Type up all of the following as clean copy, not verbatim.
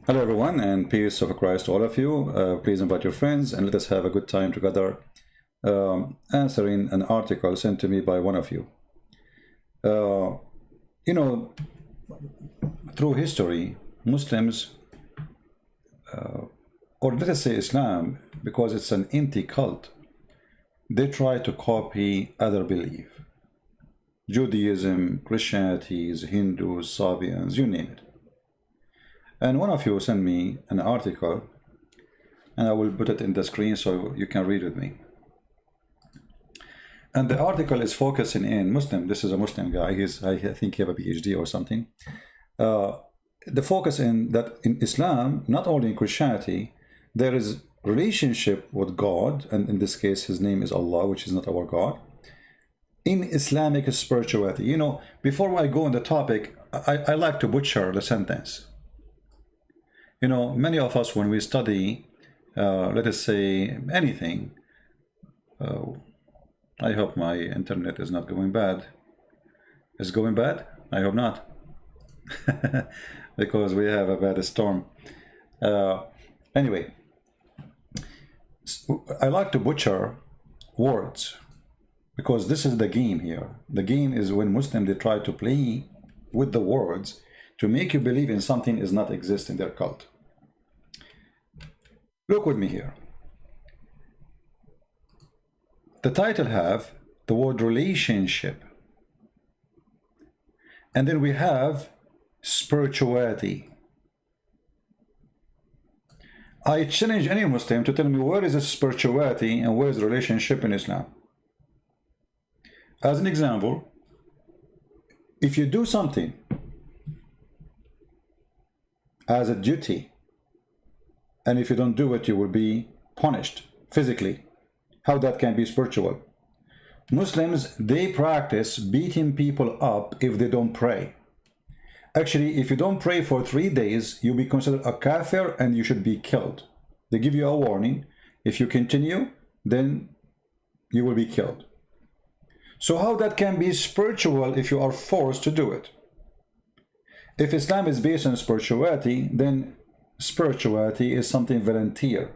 Hello everyone, and peace of Christ to all of you. Please invite your friends and let us have a good time together answering an article sent to me by one of you. You know, through history, Muslims, or let us say Islam, because it's an empty cult, they try to copy other belief. Judaism, Christianity, Hindus, Sabians, you name it. And one of you sent me an article, and I will put it in the screen so you can read with me. And the article is focusing in Muslim. This is a Muslim guy. I think he have a PhD or something. The focus in that in Islam, not only in Christianity, there is relationship with God, and in this case, his name is Allah, which is not our God. In Islamic spirituality, you know, before I go on the topic, I like to butcher the sentence. You know, many of us, when we study, let us say, anything, I hope my internet is not going bad. Is it going bad? I hope not. Because we have a bad storm. Anyway, I like to butcher words, because this is the game here. The game is when Muslims, they try to play with the words to make you believe in something is not exist in their cult. Look with me here. The title have the word relationship. And then we have spirituality. I challenge any Muslim to tell me where is the spirituality and where is the relationship in Islam. As an example, if you do something as a duty, and if you don't do it, you will be punished physically. How that can be spiritual? Muslims, they practice beating people up if they don't pray. Actually, if you don't pray for 3 days, you'll be considered a kafir and you should be killed. They give you a warning. If you continue, then you will be killed. So how that can be spiritual if you are forced to do it? If Islam is based on spirituality, then spirituality is something volunteer.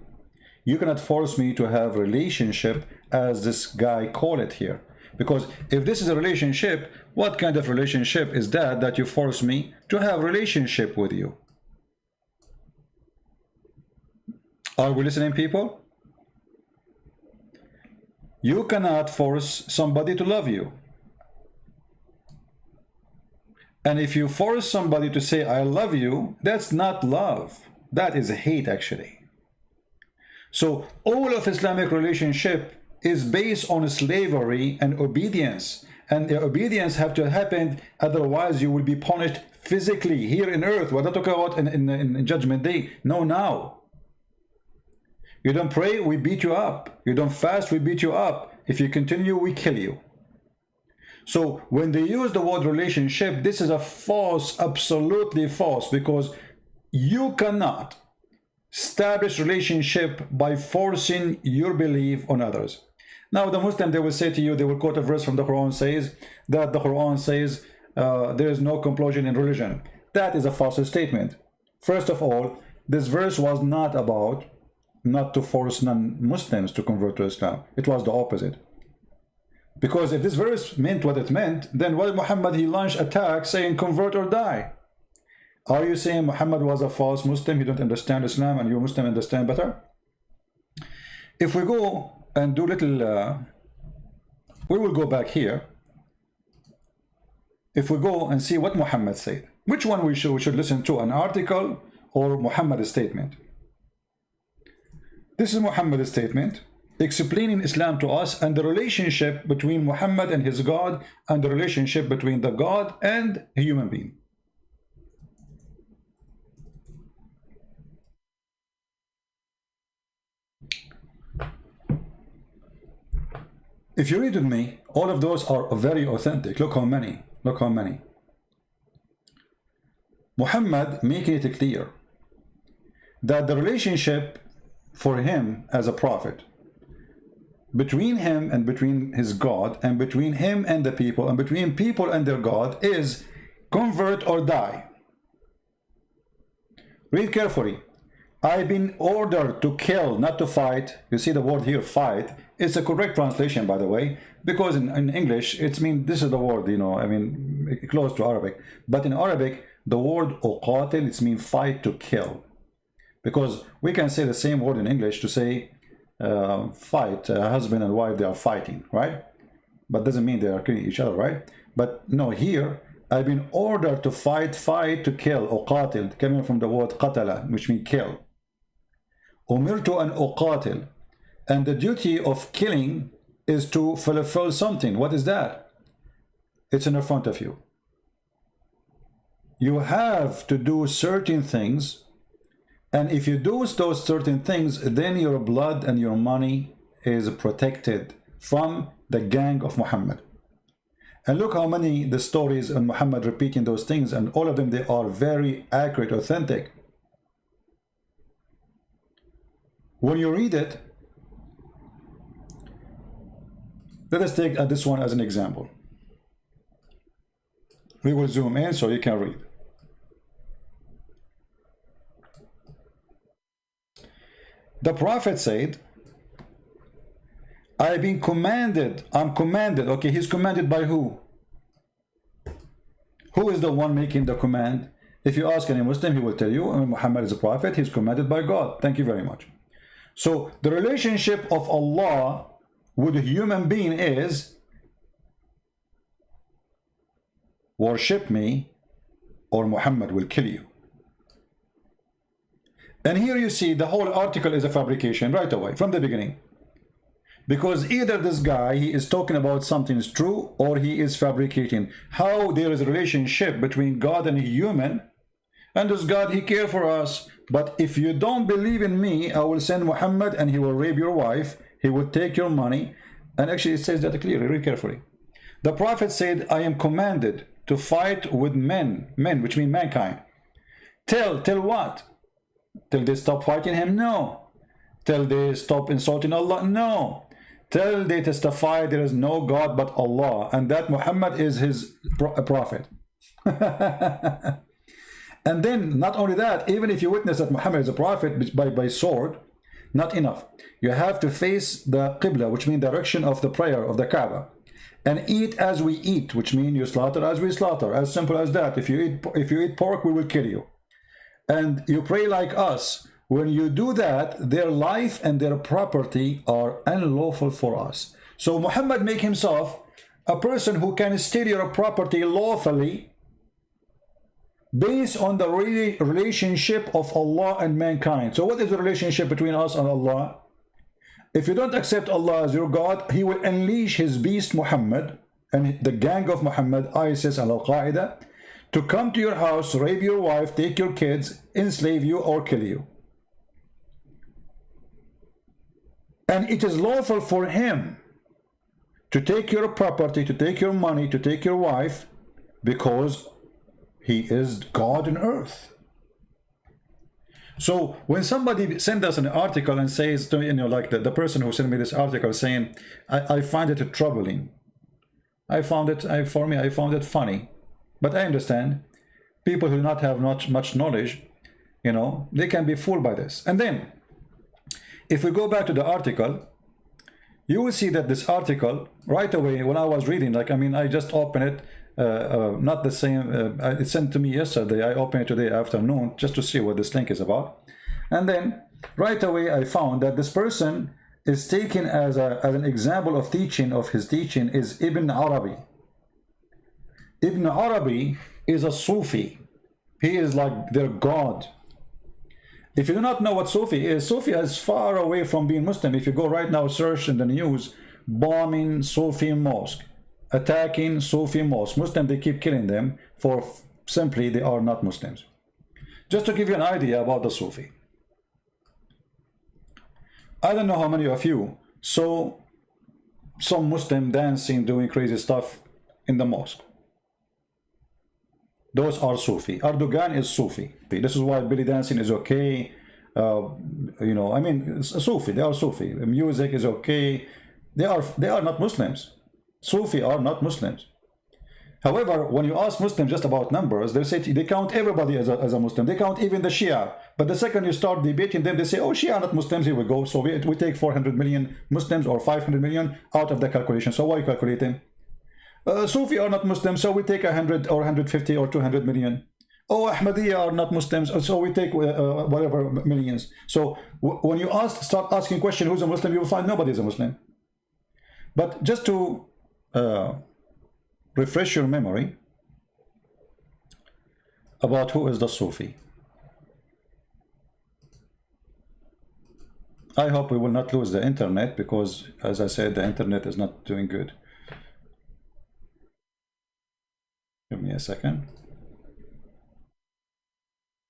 You cannot force me to have relationship as this guy call it here. Because if this is a relationship, what kind of relationship is that you force me to have relationship with you? Are we listening, people? You cannot force somebody to love you. And if you force somebody to say, I love you, that's not love. That is hate, actually. So all of Islamic relationship is based on slavery and obedience. And the obedience have to happen, otherwise you will be punished physically here in earth. What I talk about in Judgment Day. No, now. You don't pray, we beat you up. You don't fast, we beat you up. If you continue, we kill you. So when they use the word relationship, this is a false, absolutely false, because you cannot establish relationship by forcing your belief on others. Now the Muslim, they will say to you, they will quote a verse from the Quran says that the Quran says there is no compulsion in religion. That is a false statement. First of all, this verse was not about not to force non-Muslims to convert to Islam. It was the opposite. Because if this verse meant what it meant, then why Muhammad, he launched attack saying convert or die? Are you saying Muhammad was a false Muslim? He don't understand Islam and you Muslim understand better? If we go and do little, we will go back here. If we go and see what Muhammad said, which one we should listen to, an article or Muhammad's statement? This is Muhammad's statement explaining Islam to us and the relationship between Muhammad and his God and the relationship between the God and a human being. If you read with me, all of those are very authentic. Look how many. Look how many. Muhammad making it clear that the relationship for him as a prophet, between him and between his God, and between him and the people, and between people and their God, is convert or die. Read carefully. I've been ordered to kill, not to fight. You see the word here, fight. It's a correct translation, by the way, because in English, it's mean, this is the word, you know, I mean, close to Arabic. But in Arabic, the word uqatil, it's mean fight, to kill. Because we can say the same word in English to say fight, husband and wife, they are fighting, right? But doesn't mean they are killing each other, right? But no, here, I've been ordered to fight, to kill, uqatil, coming from the word qatala, which means kill. Umirtu an uqatil, and the duty of killing is to fulfill something. What is that? It's in front of you. You have to do certain things, and if you do those certain things, then your blood and your money is protected from the gang of Muhammad. And look how many the stories on Muhammad repeating those things, and all of them, they are very accurate, authentic. When you read it, let us take this one as an example. We will zoom in so you can read. The Prophet said, I've been commanded, I'm commanded. Okay, he's commanded by who? Who is the one making the command? If you ask any Muslim, he will tell you, Muhammad is a prophet, he's commanded by God. Thank you very much. So the relationship of Allah with a human being is worship me or Muhammad will kill you. And here you see the whole article is a fabrication right away from the beginning. Because either this guy, he is talking about something is true, or he is fabricating. How there is a relationship between God and a human, and this God, he cares for us. But if you don't believe in me, I will send Muhammad and he will rape your wife, he will take your money. And actually it says that clearly, read carefully. The Prophet said, I am commanded to fight with men, which mean mankind. Till what? Till they stop fighting him? No. Till they stop insulting Allah? No. Till they testify there is no God but Allah, and that Muhammad is his prophet. And then, not only that, even if you witness that Muhammad is a prophet by sword, not enough. You have to face the Qibla, which means direction of the prayer of the Kaaba, and eat as we eat, which means you slaughter as we slaughter. As simple as that. If you eat pork, we will kill you. And you pray like us. When you do that, their life and their property are unlawful for us. So Muhammad make himself a person who can steal your property lawfully based on the relationship of Allah and mankind. So what is the relationship between us and Allah? If you don't accept Allah as your God, he will unleash his beast Muhammad and the gang of Muhammad, ISIS and Al-Qaeda, to come to your house, rape your wife, take your kids, enslave you, or kill you. And it is lawful for him to take your property, to take your money, to take your wife, because he is God on earth. So when somebody sends us an article and says to me, you know, like the person who sent me this article saying, I find it troubling. I found it funny. But I understand people who do not have much knowledge, you know, they can be fooled by this. And then if we go back to the article, you will see that this article right away, when I was reading, like, I mean, I just opened it, not the same, it sent to me yesterday, I opened it today afternoon just to see what this link is about. And then right away I found that this person is taken as an example of teaching, of his teaching is Ibn Arabi. Ibn Arabi is a Sufi. He is like their God. If you do not know what Sufi is far away from being Muslim. If you go right now, search in the news, bombing Sufi mosque, attacking Sufi mosque. Muslims, they keep killing them for simply they are not Muslims. Just to give you an idea about the Sufi. I don't know how many of you saw some Muslim dancing, doing crazy stuff in the mosque. Those are Sufi. Erdogan is Sufi. This is why belly dancing is okay. You know, I mean, Sufi. They are Sufi. Music is okay. They are not Muslims. Sufi are not Muslims. However, when you ask Muslims just about numbers, they say they count everybody as a Muslim. They count even the Shia But the second you start debating them, they say, oh, Shia are not Muslims, here we go. So we take 400 million Muslims or 500 million out of the calculation. So why are you calculating? Sufi are not Muslims, so we take 100 or 150 or 200 million. Oh, Ahmadiyya are not Muslims, so we take whatever millions. So when you start asking question, who's a Muslim, you will find nobody is a Muslim. But just to refresh your memory about who is the Sufi. I hope we will not lose the internet, because as I said, the internet is not doing good. Give me a second.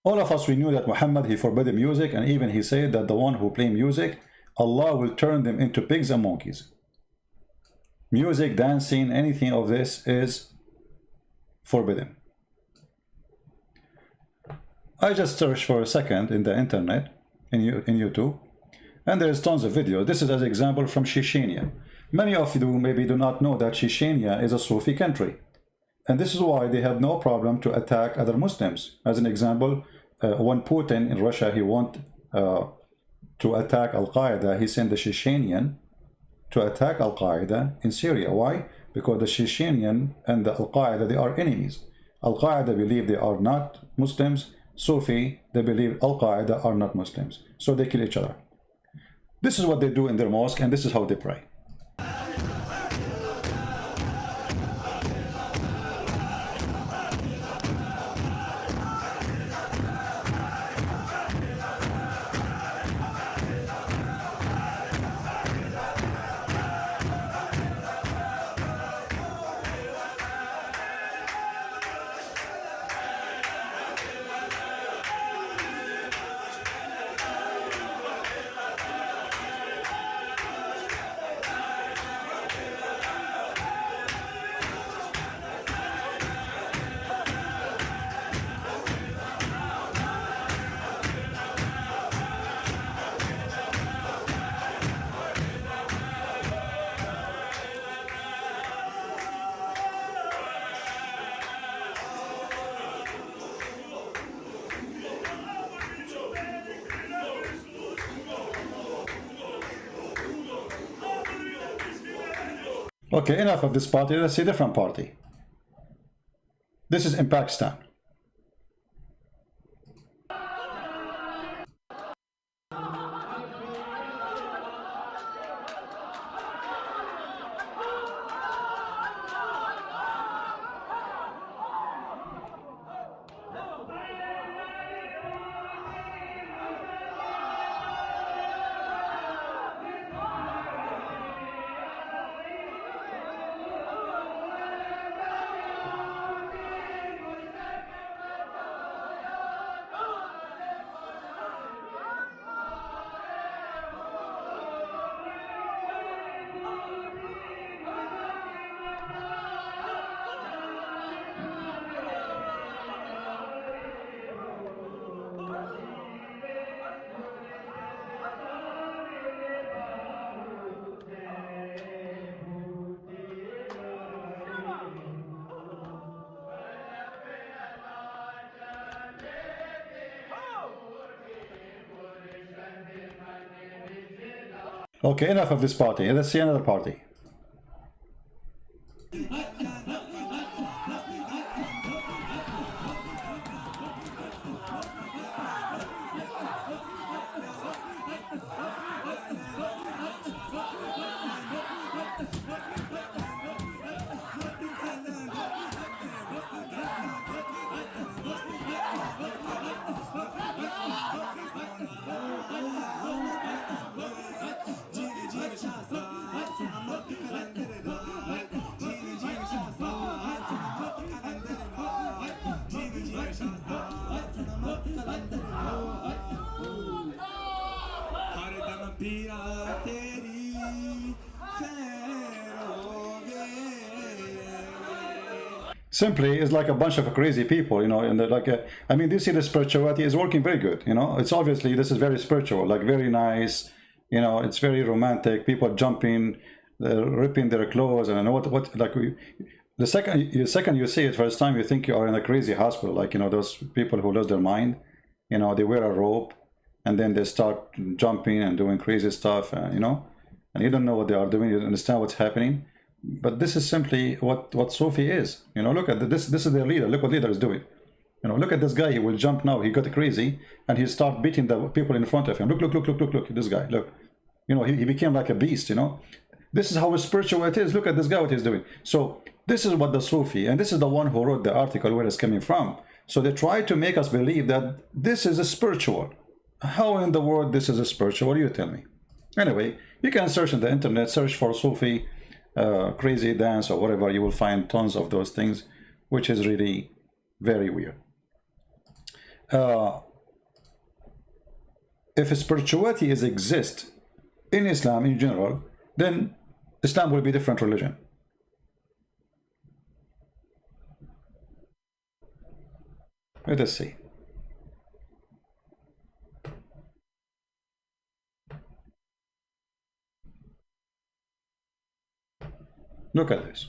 All of us, we knew that Muhammad, he forbade music, and even he said that the one who play music, Allah will turn them into pigs and monkeys. Music, dancing, anything of this is forbidden. I just searched for a second in the internet, in YouTube, and there's tons of videos. This is an example from Chechnya. Many of you maybe do not know that Chechnya is a Sufi country. And this is why they have no problem to attack other Muslims. As an example, when Putin in Russia, he want to attack Al-Qaeda, he sent the Chechenian to attack Al-Qaeda in Syria. Why? Because the Chechenian and the Al-Qaeda, they are enemies. Al-Qaeda believe they are not Muslims. Sufi, they believe Al-Qaeda are not Muslims. So they kill each other. This is what they do in their mosque, and this is how they pray. Okay, enough of this party. Let's see a different party. This is in Pakistan. Okay, enough of this party. Let's see another party. Simply is like a bunch of crazy people, you know, and they're like, I mean, this see the spirituality is working very good, you know. It's obviously, this is very spiritual, like very nice, you know, it's very romantic, people jumping, ripping their clothes, and I know what like the second you see it first time, you think you are in a crazy hospital, like, you know, those people who lose their mind. You know, they wear a robe and then they start jumping and doing crazy stuff, you know, and you don't know what they are doing. You don't understand what's happening. But this is simply what Sufi is. You know, look at this. This is their leader. Look what leader is doing. You know, look at this guy. He will jump now. He got crazy and he start beating the people in front of him. Look, look, look, look, look, look. This guy. Look. You know, he became like a beast. You know, this is how spiritual it is. Look at this guy. What he's doing. So this is what the Sufi, and this is the one who wrote the article where it's coming from. So they try to make us believe that this is a spiritual. How in the world this is a spiritual? You tell me. Anyway, you can search on the internet, search for Sufi crazy dance or whatever. You will find tons of those things, which is really very weird. If spirituality exists in Islam in general, then Islam will be a different religion. Let us see. Look at this.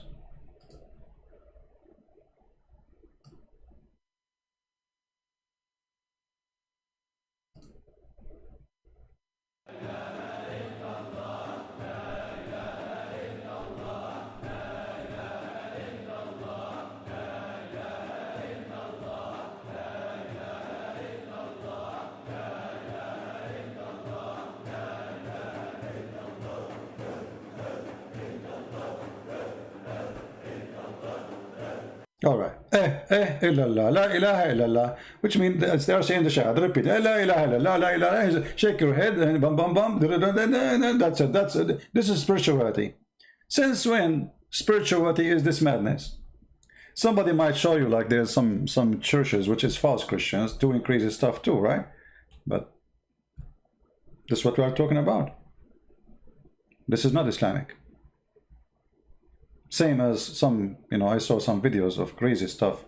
All right. Illallah, la ilaha illallah, which means they are saying the Shahad. Repeat. La ilaha illallah, la ilaha. Shake your head and bum bum bum. That's it. That's it. This is spirituality. Since when spirituality is this madness? Somebody might show you like there's some churches which is false Christians doing crazy stuff too, right? But this is what we are talking about. This is not Islamic. Same as some, you know, I saw some videos of crazy stuff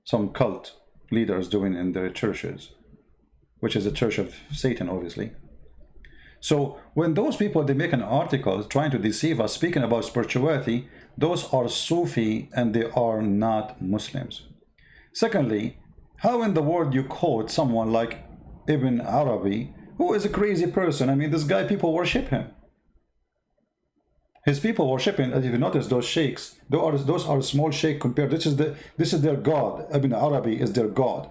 some cult leaders doing in their churches, which is the church of Satan, obviously. So when those people, they make an article trying to deceive us, speaking about spirituality, those are Sufi and they are not Muslims. Secondly, how in the world you quote someone like Ibn Arabi, who is a crazy person? I mean, this guy, people worship him. His people worship him. If you notice those sheikhs, those are small sheikh compared. This is their god. Ibn Arabi is their god.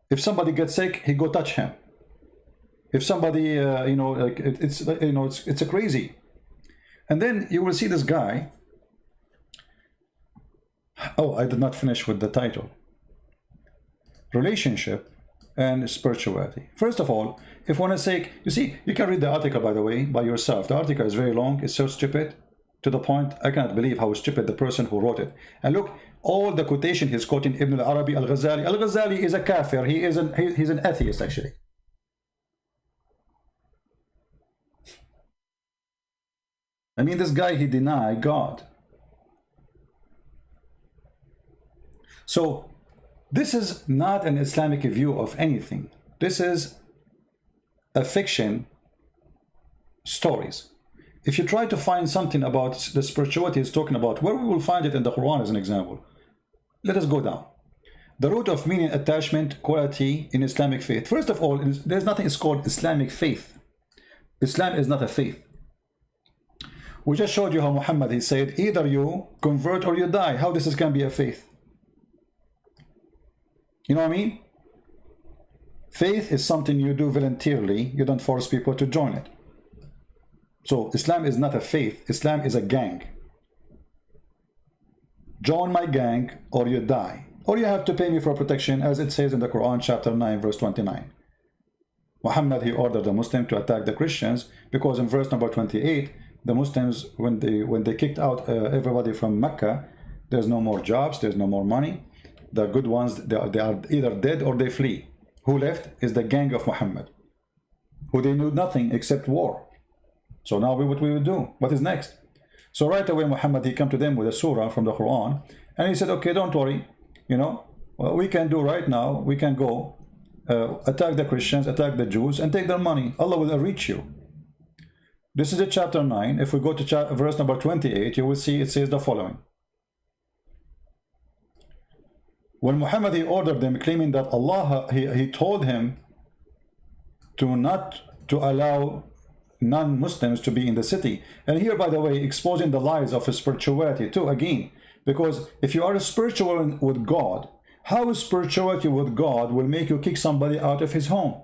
If somebody gets sick, he go touch him. If somebody, you know, like it's a crazy. And then you will see this guy. Oh, I did not finish with the title. Relationship and spirituality. First of all, if one is sick, you see, you can read the article, by the way, by yourself. The article is very long. It's so stupid, to the point. I cannot believe how stupid the person who wrote it. And look, all the quotation he's quoting Ibn al-Arabi, al-Ghazali. Al-Ghazali is a kafir. He's an atheist, actually. I mean, this guy, he denied God. So this is not an Islamic view of anything. This is a fiction stories. If you try to find something about the spirituality he's talking about, where we will find it in the Quran as an example. Let us go down. The root of meaning, attachment, quality in Islamic faith. First of all, there's nothing is called Islamic faith. Islam is not a faith. We just showed you how Muhammad, he said, either you convert or you die. How this can be a faith? You know what I mean? Faith is something you do voluntarily. You don't force people to join it. So Islam is not a faith. Islam is a gang. Join my gang or you die. Or you have to pay me for protection, as it says in the Quran, chapter 9, verse 29. Muhammad, he ordered the Muslims to attack the Christians because in verse number 28, the Muslims, when they kicked out everybody from Mecca, there's no more jobs, there's no more money. The good ones, they are either dead or they flee. Who left is the gang of Muhammad, who they knew nothing except war. So now what we would do? What is next? So right away, Muhammad, he came to them with a surah from the Quran, and he said, okay, don't worry, you know, what we can do right now, we can go attack the Christians, attack the Jews, and take their money. Allah will reach you. This is the chapter 9. If we go to verse number 28, you will see it says the following. When Muhammad, he ordered them, claiming that Allah, he told him to not to allow non-Muslims to be in the city. And here, by the way, exposing the lies of spirituality too, again, because if you are spiritual with God, how spirituality with God will make you kick somebody out of his home?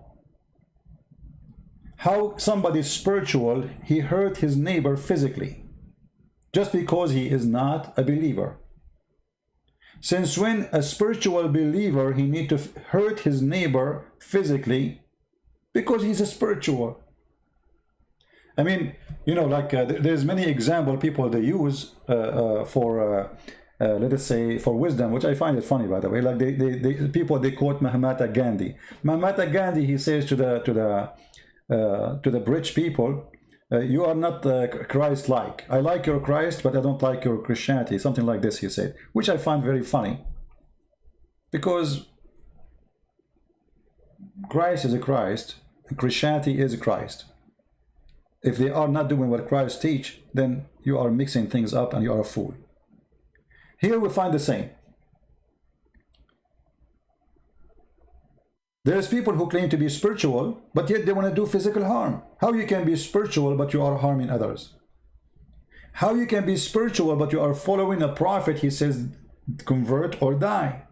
How somebody spiritual, he hurt his neighbor physically just because he is not a believer? Since when a spiritual believer, he need to hurt his neighbor physically because he's a spiritual? I mean, you know, like there's many example people they use for let us say for wisdom, which I find it funny, by the way. Like they quote Mahatma Gandhi. Mahatma Gandhi, he says to the British people, you are not Christ-like. I like your Christ, but I don't like your Christianity. Something like this, he said, which I find very funny, because Christ is a Christ, and Christianity is a Christ. If they are not doing what Christ teach, then you are mixing things up and you are a fool. Here we find the same. There's people who claim to be spiritual, but yet they want to do physical harm. How you can be spiritual, but you are harming others? How you can be spiritual, but you are following a prophet, he says, convert or die?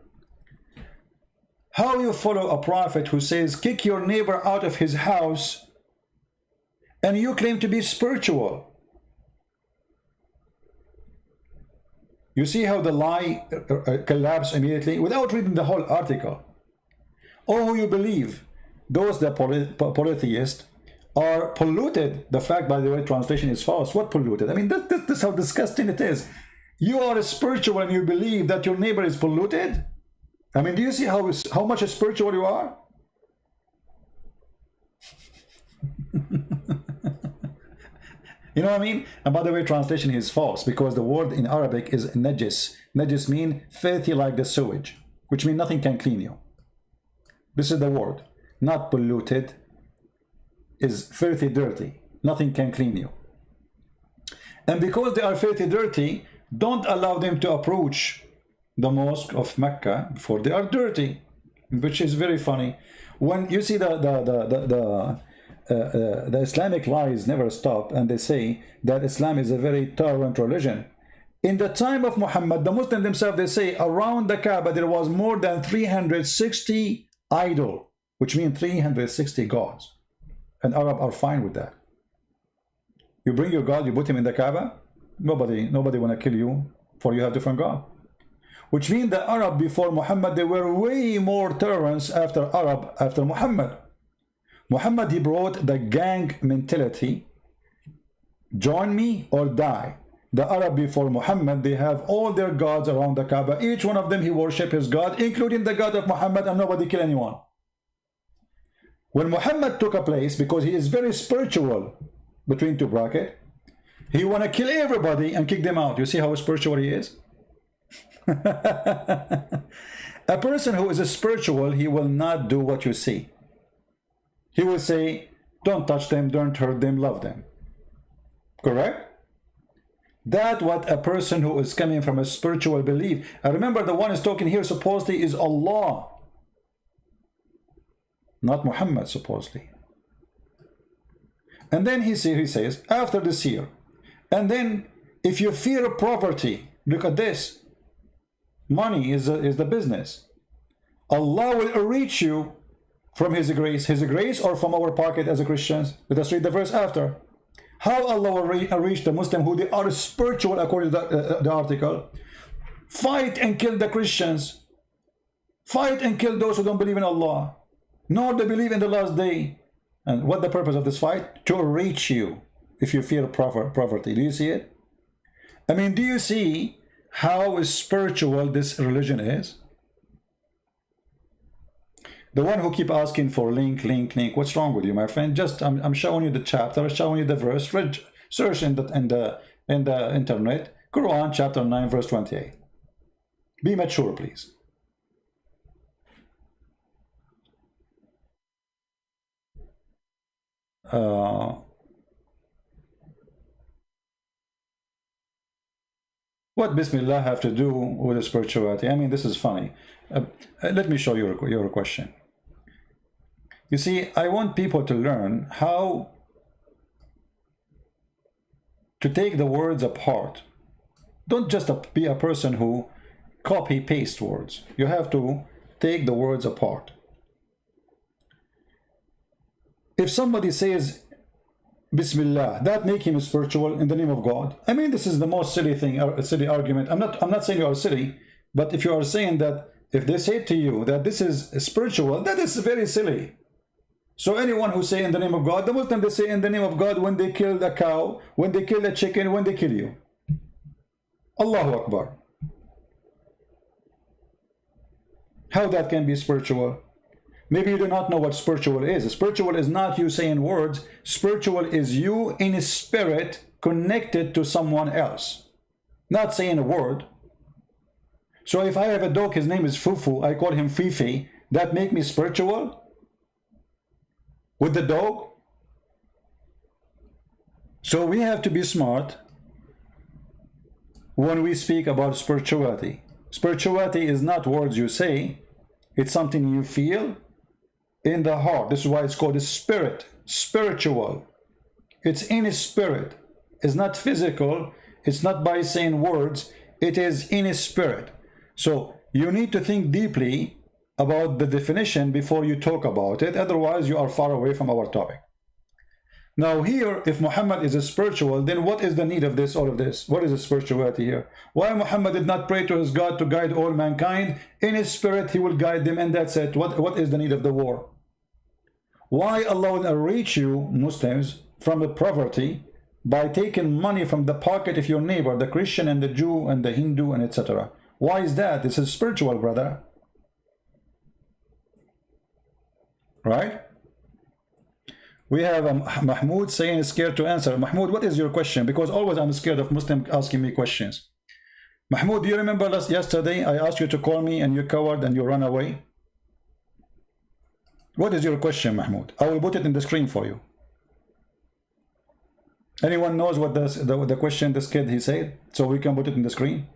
How you follow a prophet who says, kick your neighbor out of his house, and you claim to be spiritual? You see how the lie collapsed immediately without reading the whole article. Or who you believe, those that polytheists are polluted. The fact, by the way, translation is false. What polluted? I mean, that's how disgusting it is. You are spiritual and you believe that your neighbor is polluted? I mean, do you see how much spiritual you are? You know what I mean? And by the way, translation is false, because the word in Arabic is najis. Najis mean filthy, like the sewage, which means nothing can clean you. This is the word. Not polluted is filthy, dirty. Nothing can clean you. And because they are filthy, dirty, don't allow them to approach the mosque of Mecca before they are dirty, which is very funny. When you see the Islamic lies never stop, and they say that Islam is a very tolerant religion. In the time of Muhammad, the Muslims themselves, they say around the Kaaba there was more than 360 idol, which means 360 gods, and Arab are fine with that. You bring your God, you put him in the Kaaba, nobody want to kill you for you have different God. Which means the Arab before Muhammad, they were way more tolerant after Muhammad. Muhammad, he brought the gang mentality, join me or die. The Arab before Muhammad, they have all their gods around the Kaaba. Each one of them, he worship his God, including the God of Muhammad, and nobody kill anyone. When Muhammad took a place, because he is very spiritual, between two brackets, he want to kill everybody and kick them out. You see how spiritual he is? A person who is a spiritual, he will not do what you see. He will say, don't touch them, don't hurt them, love them. Correct? That's what a person who is coming from a spiritual belief. And remember, the one is talking here supposedly is Allah, not Muhammad, supposedly. And then he says, after this year, and then if you fear poverty, look at this. Money is the business. Allah will reach you from His grace or from our pocket as a Christians. Let us read the verse after. How Allah will reach the Muslim who they are spiritual, according to the article. Fight and kill the Christians. Fight and kill those who don't believe in Allah, nor they believe in the last day. And what the purpose of this fight? To reach you if you fear poverty. Do you see it? I mean, do you see how spiritual this religion is? The one who keep asking for link, what's wrong with you, my friend? Just I'm showing you the chapter, showing you the verse. Search in the internet, Quran chapter 9 verse 28. Be mature, please. What Bismillah have to do with the spirituality? I mean, this is funny. Let me show you your question. You see, I want people to learn how to take the words apart. Don't just be a person who copy-paste words. You have to take the words apart. If somebody says Bismillah, that make him spiritual in the name of God. I mean, this is the most silly thing, a silly argument. I'm not saying you are silly, but if you are saying that, if they say to you that this is spiritual, that is very silly. So anyone who say in the name of God, the Muslims, they say in the name of God when they kill a cow, when they kill a chicken, when they kill you. Allahu Akbar. How that can be spiritual? Maybe you do not know what spiritual is. Spiritual is not you saying words. Spiritual is you in spirit connected to someone else. Not saying a word. So if I have a dog, his name is Fufu, I call him Fifi, that make me spiritual? With the dog? So we have to be smart when we speak about spirituality. Spirituality is not words you say. It's something you feel in the heart. This is why it's called a spirit. Spiritual. It's in a spirit. It's not physical. It's not by saying words. It is in a spirit. So you need to think deeply about the definition before you talk about it. Otherwise, you are far away from our topic. Now here, if Muhammad is a spiritual, then what is the need of this, all of this? What is the spirituality here? Why Muhammad did not pray to his God to guide all mankind? In his spirit, he will guide them, and that's it. What is the need of the war? Why Allah will reach you, Muslims, from the poverty by taking money from the pocket of your neighbor, the Christian and the Jew and the Hindu and etc.? Why is that? This is spiritual, brother. Right? We have Mahmoud saying scared to answer. Mahmoud, what is your question? Because always I'm scared of Muslims asking me questions. Mahmoud, do you remember yesterday I asked you to call me and you cowered and you ran away? What is your question, Mahmoud? I will put it in the screen for you. Anyone knows what the question this kid he said? So we can put it in the screen.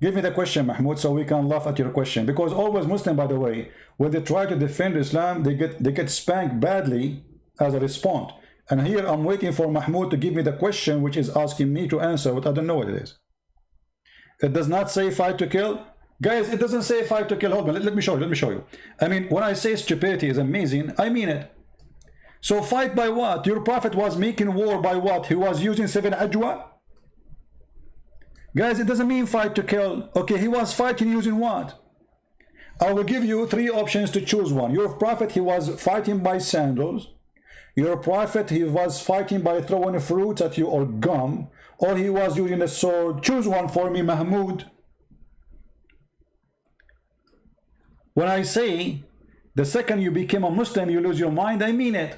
Give me the question, Mahmoud, so we can laugh at your question. Because always Muslim, by the way, when they try to defend Islam, they get spanked badly as a response. And here I'm waiting for Mahmoud to give me the question which is asking me to answer, but I don't know what it is. It does not say fight to kill. Guys, it doesn't say fight to kill. Hold on, let me show you. I mean, when I say stupidity is amazing, I mean it. So fight by what? Your prophet was making war by what? He was using 7 ajwa? Guys, it doesn't mean fight to kill. Okay, he was fighting using what? I will give you 3 options to choose one. Your prophet, he was fighting by sandals. Your prophet, he was fighting by throwing fruits at you or gum. Or he was using a sword. Choose one for me, Mahmoud. When I say the second you become a Muslim, you lose your mind, I mean it.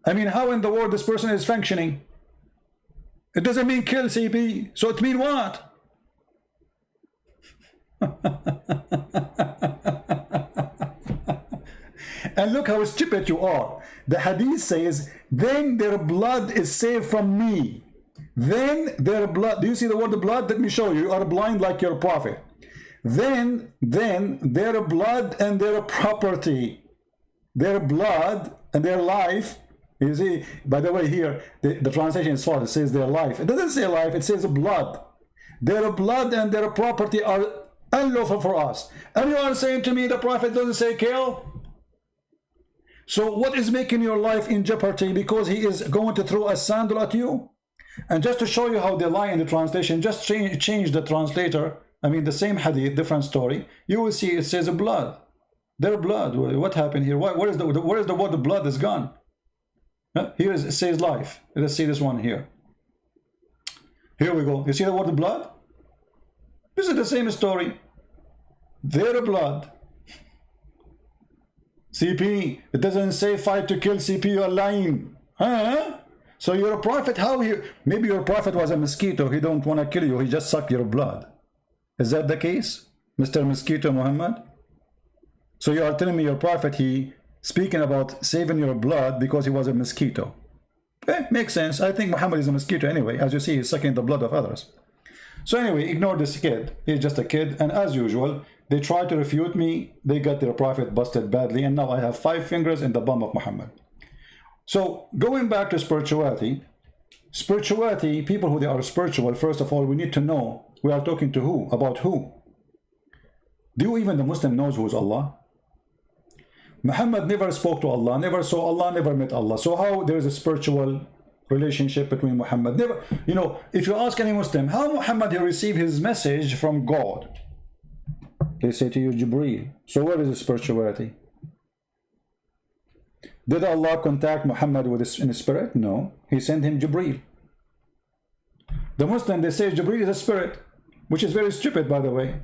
I mean, how in the world this person is functioning? It doesn't mean kill, CP. So it mean what? And look how stupid you are. The hadith says, then their blood is saved from me. Then their blood, do you see the word blood? Let me show you. You are blind like your prophet. Then their blood and their property, their blood and their life. You see, by the way, here the translation is false. It says their life. It doesn't say life, it says blood. Their blood and their property are unlawful for us. And you are saying to me the prophet doesn't say kill? So what is making your life in jeopardy? Because he is going to throw a sandal at you? And just to show you how they lie in the translation, just change the translator. I mean, the same hadith, different story. You will see it says blood. Their blood. What happened here? Where is the word blood is gone? Here it says life. Let's see this one here. Here we go. You see the word blood? This is the same story. Their blood. CP, it doesn't say fight to kill. CP, you are lying. Huh? So you're a prophet. How you? Maybe your prophet was a mosquito. He don't want to kill you. He just suck your blood. Is that the case, Mr. Mosquito Muhammad? So you are telling me your prophet, he speaking about saving your blood because he was a mosquito. Makes sense. I think Muhammad is a mosquito anyway. As you see, he's sucking the blood of others. So anyway, ignore this kid. He's just a kid, and as usual, they try to refute me. They got their prophet busted badly, and now I have 5 fingers in the bum of Muhammad. So going back to spirituality, people who they are spiritual, first of all, we need to know we are talking to who, about who. Do even the Muslim knows who is Allah? Muhammad never spoke to Allah, never saw Allah, never met Allah. So how there is a spiritual relationship between Muhammad? Never, you know, if you ask any Muslim, how Muhammad he received his message from God? They say to you, Jibreel. So where is the spirituality? Did Allah contact Muhammad with in his spirit? No. He sent him Jibreel. The Muslim, they say Jibreel is a spirit, which is very stupid, by the way,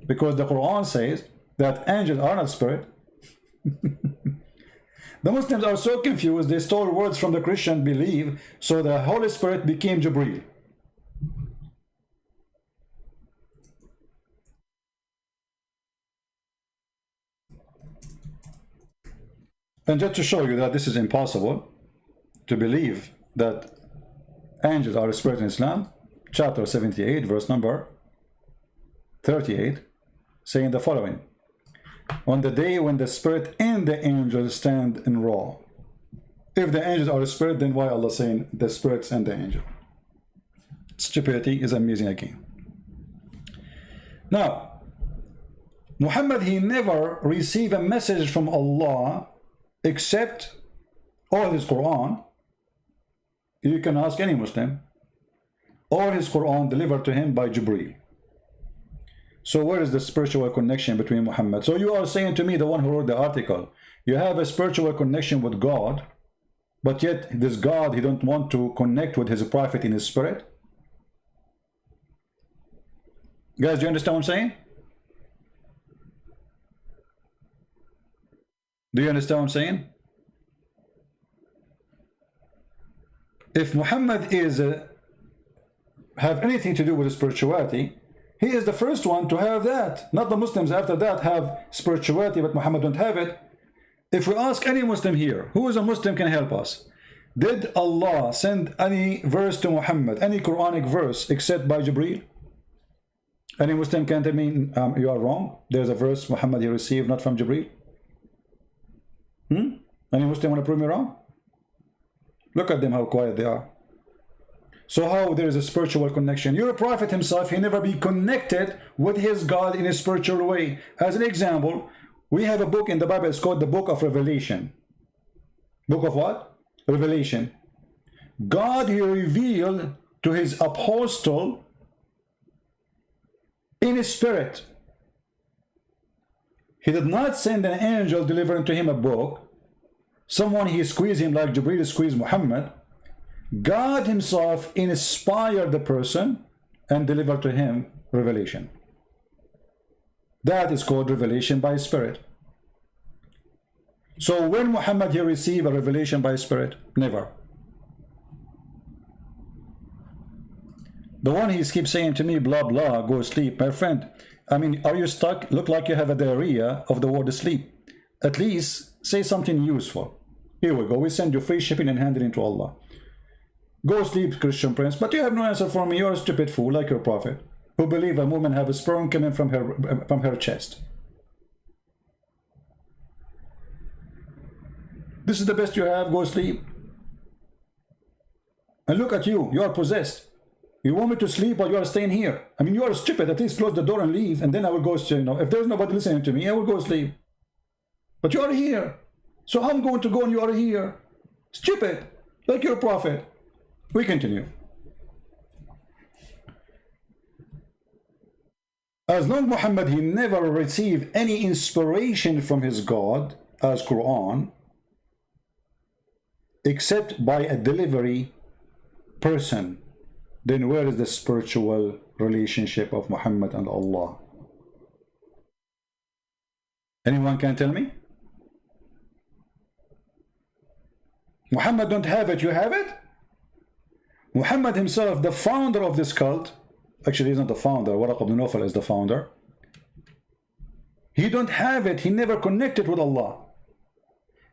because the Quran says that angels are not spirit. The Muslims are so confused, they stole words from the Christian belief, so the Holy Spirit became Jibreel. And just to show you that this is impossible to believe that angels are a spirit in Islam, chapter 78, verse number 38, saying the following: on the day when the spirit and the angels stand in raw. If the angels are a spirit, then why Allah saying the spirits and the angel? Stupidity is amazing again. Now, Muhammad, he never received a message from Allah except all his Quran. You can ask any Muslim. All his Quran delivered to him by Jibreel. So where is the spiritual connection between Muhammad? So you are saying to me, the one who wrote the article, you have a spiritual connection with God, but yet this God, he don't want to connect with his prophet in his spirit? Guys, do you understand what I'm saying? Do you understand what I'm saying? If Muhammad is have anything to do with spirituality, he is the first one to have that. Not the Muslims after that have spirituality, but Muhammad don't have it. If we ask any Muslim here, who is a Muslim can help us? Did Allah send any verse to Muhammad, any Quranic verse, except by Jibreel? Any Muslim can tell me you are wrong? There's a verse Muhammad he received not from Jibreel? Any Muslim want to prove me wrong? Look at them, how quiet they are. So how there is a spiritual connection? Your prophet himself, he never be connected with his God in a spiritual way. As an example, we have a book in the Bible, it's called the Book of Revelation. Book of what? Revelation. God, he revealed to his apostle in his spirit. He did not send an angel delivering to him a book. Someone he squeezed him like Jibreel squeezed Muhammad. God himself inspired the person and delivered to him revelation. That is called revelation by spirit. So when Muhammad he received a revelation by spirit? Never. The one he keeps saying to me, blah blah, go sleep. My friend, I mean, are you stuck? Look like you have a diarrhea of the word sleep. At least say something useful. Here we go, we send you free shipping and handling to Allah. Go sleep, Christian Prince. But you have no answer for me. You're a stupid fool like your prophet, who believe a woman have a sperm coming from her chest. This is the best you have. Go sleep. And look at you. You are possessed. You want me to sleep while you are staying here? I mean, you are stupid. At least close the door and leave, and then I will go. You know, if there's nobody listening to me, I will go sleep. But you are here. So I'm going to go and you are here. Stupid, like your prophet. We continue. As long Muhammad, he never received any inspiration from his God as Quran, except by a delivery person, then where is the spiritual relationship of Muhammad and Allah? Anyone can tell me? Muhammad don't have it, you have it? Muhammad himself, the founder of this cult, actually he's not the founder, Waraq ibn Nawfal is the founder. He don't have it, he never connected with Allah.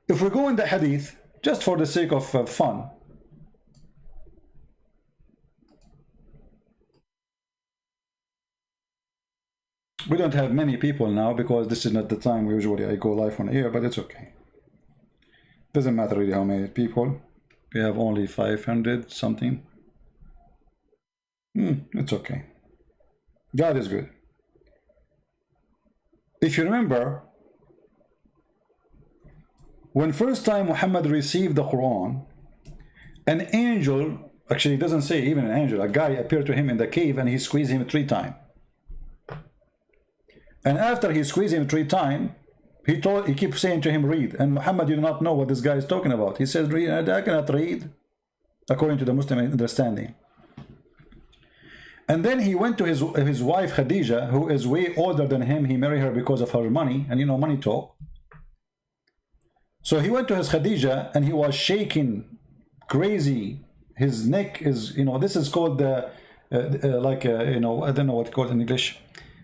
If we go in the hadith, just for the sake of fun, We don't have many people now because this is not the time usually I go live on air, but it's okay. Doesn't matter really how many people. We have only 500 something. It's okay. God is good. If you remember, when first time Muhammad received the Quran, an angel, actually it doesn't say even an angel, a guy appeared to him in the cave and he squeezed him 3 times. And after he squeezed him 3 times, he keeps saying to him, read. And Muhammad did not know what this guy is talking about. He says, read. I cannot read, according to the Muslim understanding. And then he went to his wife Khadija, who is way older than him. He married her because of her money, and you know, money talk. So he went to his Khadija, and he was shaking, crazy. His neck is, you know, this is called the, you know, I don't know what it's called in English.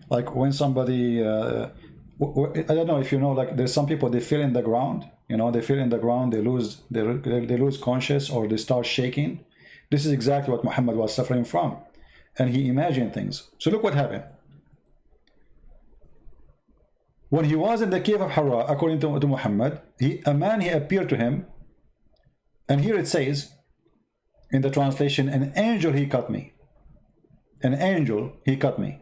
Like when somebody, I don't know if you know, like there's some people, they feel in the ground, you know, they feel in the ground, they lose conscious or they start shaking. This is exactly what Muhammad was suffering from. And he imagined things. So look what happened. When he was in the cave of Hira, according to Muhammad, a man appeared to him. And here it says, in the translation, an angel he cut me. An angel he cut me.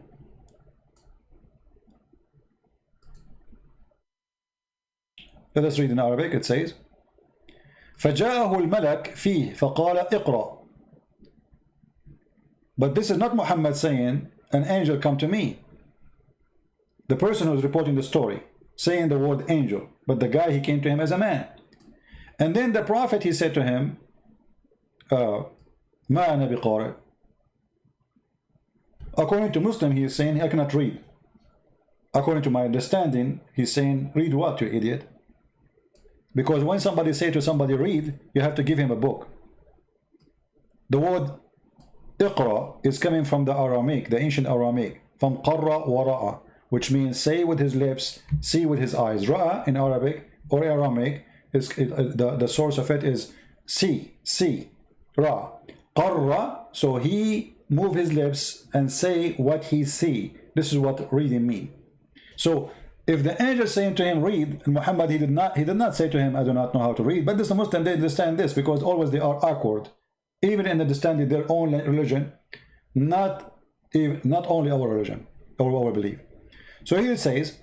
Let us read in Arabic. It says, فجاءه الملك فيه فقال اقرأ. But this is not Muhammad saying, an angel come to me. The person who's reporting the story, saying the word angel, but the guy, he came to him as a man. And then the prophet, he said to him, ما أنا بقارئ. According to Muslim, he is saying, I cannot read. According to my understanding, he's saying, read what, you idiot? Because when somebody say to somebody, read, you have to give him a book. The word Iqra is coming from the Aramaic, the ancient Aramaic, from qarra wa ra'a, which means say with his lips, see with his eyes. Ra'a in Arabic or Aramaic, the source of it is see, ra. Qarra, so he move his lips and say what he see. This is what reading mean. So if the angel saying to him, read, Muhammad, he did not say to him, I do not know how to read. But the Muslims, they understand this because always they are awkward. Even in understanding their own religion, not only our religion or our belief. So here it says,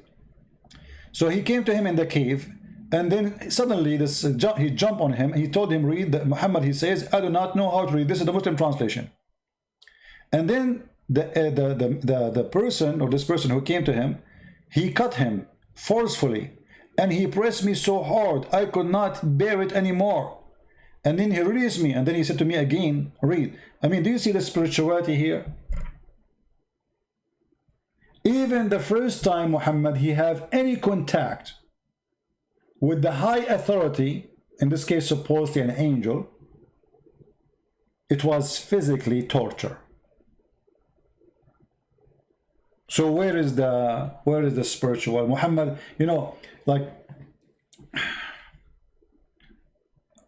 so he came to him in the cave, and then suddenly he jumped on him. He told him, read. Muhammad, he says, I do not know how to read. This is the Muslim translation. And then the person, or this person who came to him, he cut him forcefully, and he pressed me so hard I could not bear it anymore. And then he released me, and then he said to me again, read. I mean, do you see the spirituality here? Even the first time Muhammad, he have any contact with the high authority, in this case supposedly an angel, it was physically torture. So where is the spiritual? Muhammad, you know, like,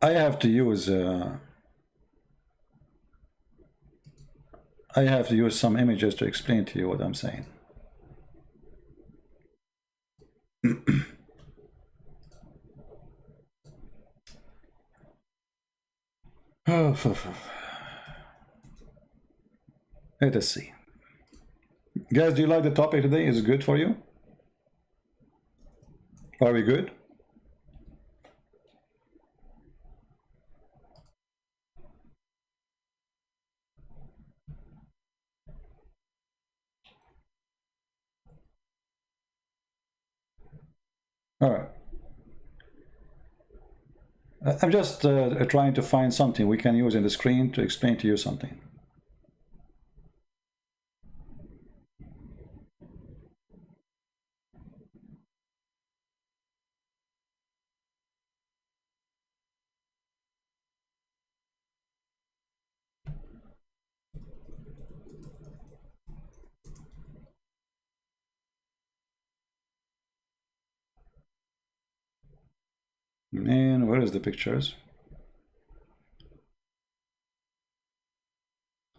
I have to use some images to explain to you what I'm saying. Let us see. Guys, do you like the topic today? Is it good for you? Are we good? All right. I'm just trying to find something we can use in the screen to explain to you something. Man, where is the pictures?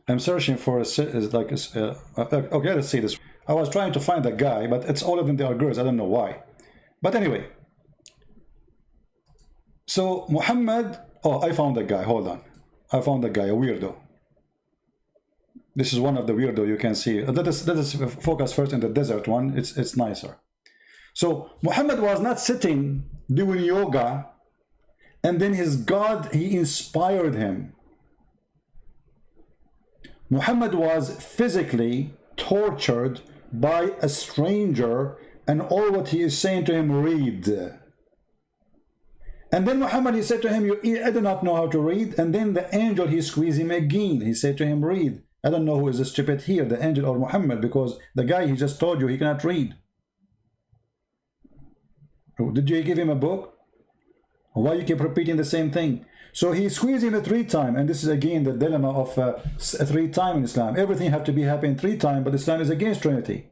I'm searching for okay, let's see this. I was trying to find a guy, but it's all of them, they are girls. I don't know why. But anyway. So Muhammad, oh, I found a guy. Hold on. I found a guy, a weirdo. This is one of the weirdo you can see. Let us focus first in the desert one. It's nicer. So Muhammad was not sitting doing yoga, and then his God, he inspired him. Muhammad was physically tortured by a stranger, and all what he is saying to him, read. And then Muhammad, he said to him, I do not know how to read. And then the angel, he squeezed him again. He said to him, read. I don't know who is the stupid here, the angel or Muhammad, because the guy, he just told you he cannot read. Did you give him a book? Why you keep repeating the same thing? So he squeezed him 3 times, and this is again the dilemma of 3 times in Islam. Everything have to be happening 3 times, but Islam is against Trinity.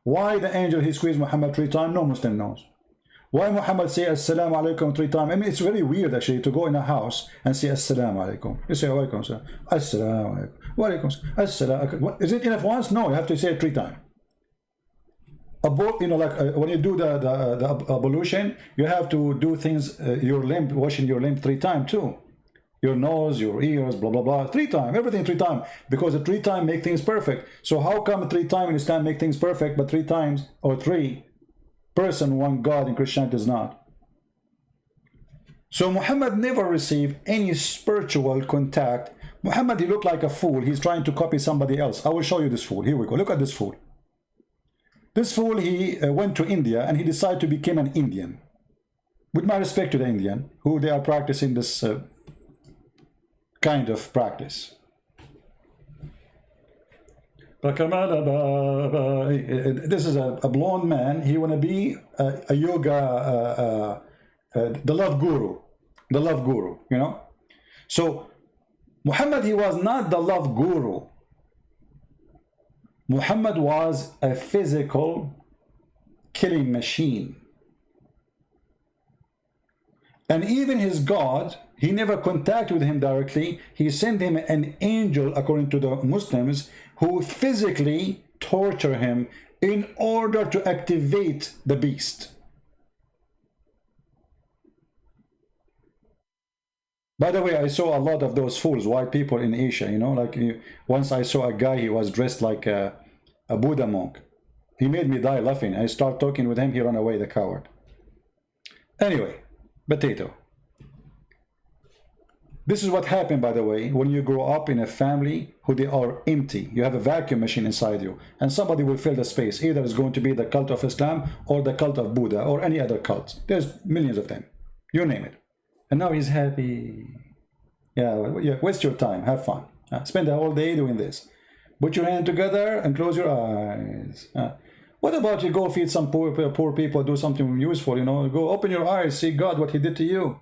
Why the angel, he squeezed Muhammad 3 times? No Muslim knows. Why Muhammad say Assalamu alaikum 3 times? I mean, it's very weird actually to go in a house and say Assalamu alaikum. You say alaikum salam. Assalamu alaikum. Wa alaikum salam. Is it enough once? No, you have to say it 3 times. You know, like when you do the ablution, you have to do things, your limb, washing your limb 3 times too. Your nose, your ears, blah, blah, blah, 3 times, everything 3 times, because the 3 times make things perfect. So how come 3 times in Islam make things perfect, but 3 times or 3 person, 1 God in Christianity does not? So Muhammad never received any spiritual contact. Muhammad, he looked like a fool. He's trying to copy somebody else. I will show you this fool. Here we go. Look at this fool. This fool, he went to India and he decided to become an Indian. With my respect to the Indian, who they are practicing this kind of practice. This is a blonde man. He want to be a yoga, the love guru. The love guru, you know. So Muhammad, he was not the love guru. Muhammad was a physical killing machine. And even his God, he never contacted with him directly. He sent him an angel, according to the Muslims, who physically torture him in order to activate the beast. By the way, I saw a lot of those fools, white people in Asia, you know, like once I saw a guy, he was dressed like a Buddha monk. He made me die laughing. I start talking with him, he ran away, the coward. Anyway, potato. This is what happened, by the way, when you grow up in a family who they are empty. You have a vacuum machine inside you, and somebody will fill the space. Either it's going to be the cult of Islam or the cult of Buddha or any other cult. There's millions of them. You name it. And now he's happy. Yeah, waste your time. Have fun. Spend the whole day doing this. Put your hand together and close your eyes. What about you go feed some poor people, do something useful, you know? Go open your eyes, see God, what he did to you.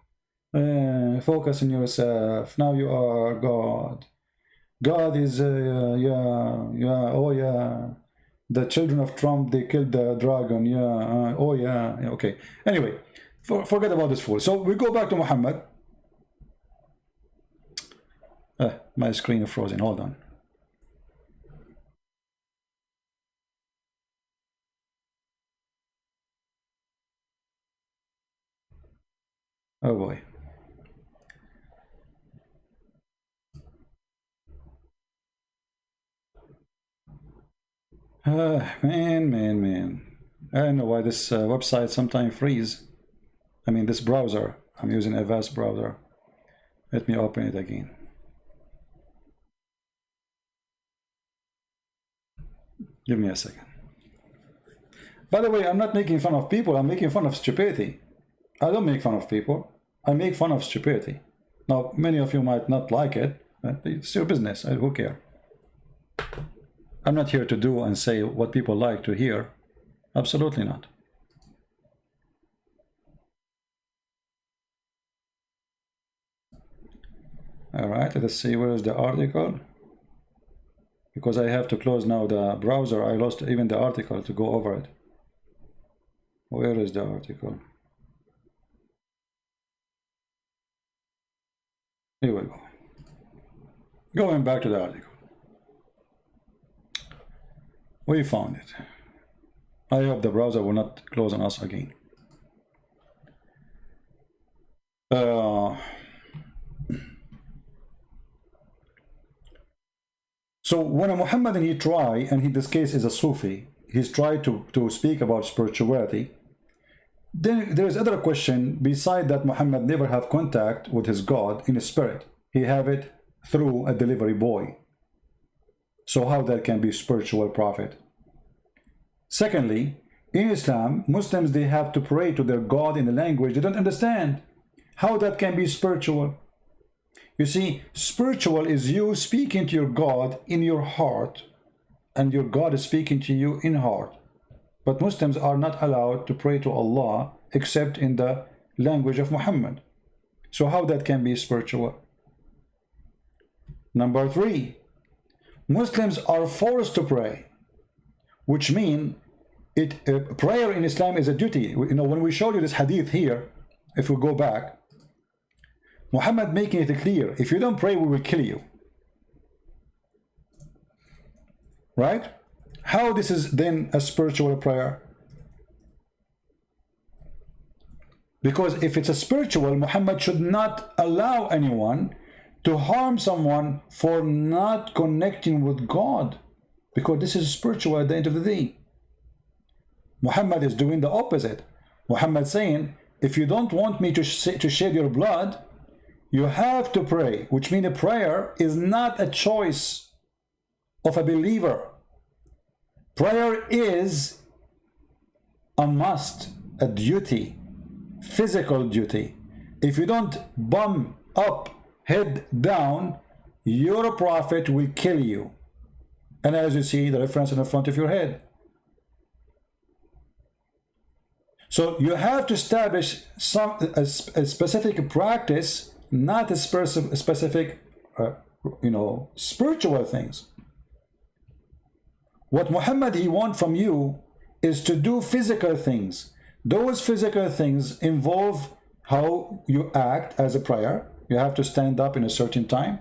Focus on yourself. Now you are God. God is, oh yeah. The children of Trump, they killed the dragon. Yeah, oh yeah. Okay. Anyway, forget about this fool. So we go back to Muhammad. My screen is frozen. Hold on. Oh boy. Man. I don't know why this website sometimes freeze. I mean, this browser. I'm using a Avast browser. Let me open it again. Give me a second. By the way, I'm not making fun of people. I'm making fun of stupidity. I don't make fun of people. I make fun of stupidity. Now, many of you might not like it. It's your business. Who cares? I'm not here to do and say what people like to hear. Absolutely not. All right, let us see where is the article. Because I have to close now the browser, I lost even the article to go over it. Where is the article? Here we go. Going back to the article. We found it. I hope the browser will not close on us again. So when a Muhammadan, he try, and in this case is a Sufi, he's tried to speak about spirituality, then there is other question beside that Muhammad never have contact with his God in his spirit. He have it through a delivery boy. So how that can be spiritual prophet? Secondly, in Islam, Muslims, they have to pray to their God in a language they don't understand. How that can be spiritual? You see, spiritual is you speaking to your God in your heart, and your God is speaking to you in heart. But Muslims are not allowed to pray to Allah except in the language of Muhammad. So how that can be spiritual? Number 3, Muslims are forced to pray, which means prayer in Islam is a duty. You know, when we show you this hadith here, if we go back, Muhammad making it clear, if you don't pray, we will kill you. Right? How this is then a spiritual prayer? Because if it's a spiritual, Muhammad should not allow anyone to harm someone for not connecting with God, because this is spiritual at the end of the day. Muhammad is doing the opposite. Muhammad saying, if you don't want me to shed your blood, you have to pray, which means a prayer is not a choice of a believer. Prayer is a must, a duty, physical duty. If you don't bum up, head down, your prophet will kill you. And as you see, the reference in the front of your head. So you have to establish a specific practice, not a specific, spiritual things. What Muhammad, he wants from you is to do physical things. Those physical things involve how you act as a prayer. You have to stand up in a certain time.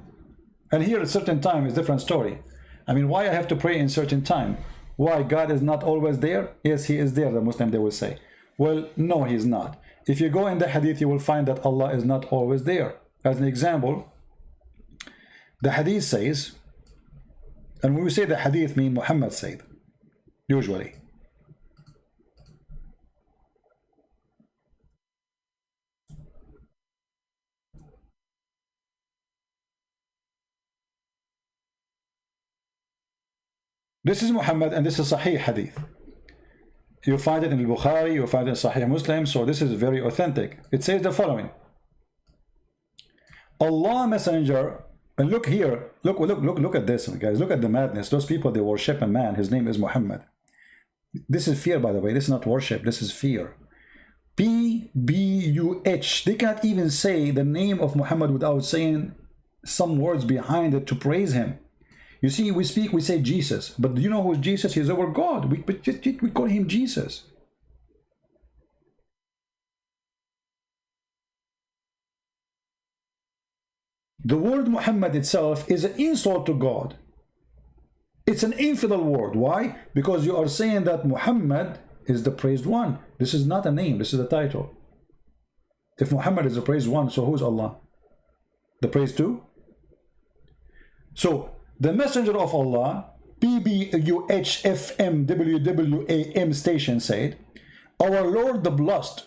And here a certain time is a different story. I mean, why I have to pray in certain time? Why God is not always there? Yes, he is there, the Muslim, they will say. Well, no, he is not. If you go in the hadith, you will find that Allah is not always there. As an example, the hadith says, and when we say the hadith, mean Muhammad said, usually. This is Muhammad, and this is Sahih hadith. You find it in Al-Bukhari, you find it in Sahih Muslim, so this is very authentic. It says the following. Allah Messenger, and look here, look at this, guys, look at the madness. Those people, they worship a man, his name is Muhammad. This is fear, by the way, this is not worship, this is fear. P-B-U-H, they can't even say the name of Muhammad without saying some words behind it to praise him. You see, we say Jesus, but do you know who's Jesus? He's our God. We call him Jesus. The word Muhammad itself is an insult to God. It's an infidel word. Why? Because you are saying that Muhammad is the praised one. This is not a name, this is a title. If Muhammad is the praised one, so who's Allah? The praised two? So, the messenger of Allah, PBUHFMWWAM station said, our Lord the Blessed,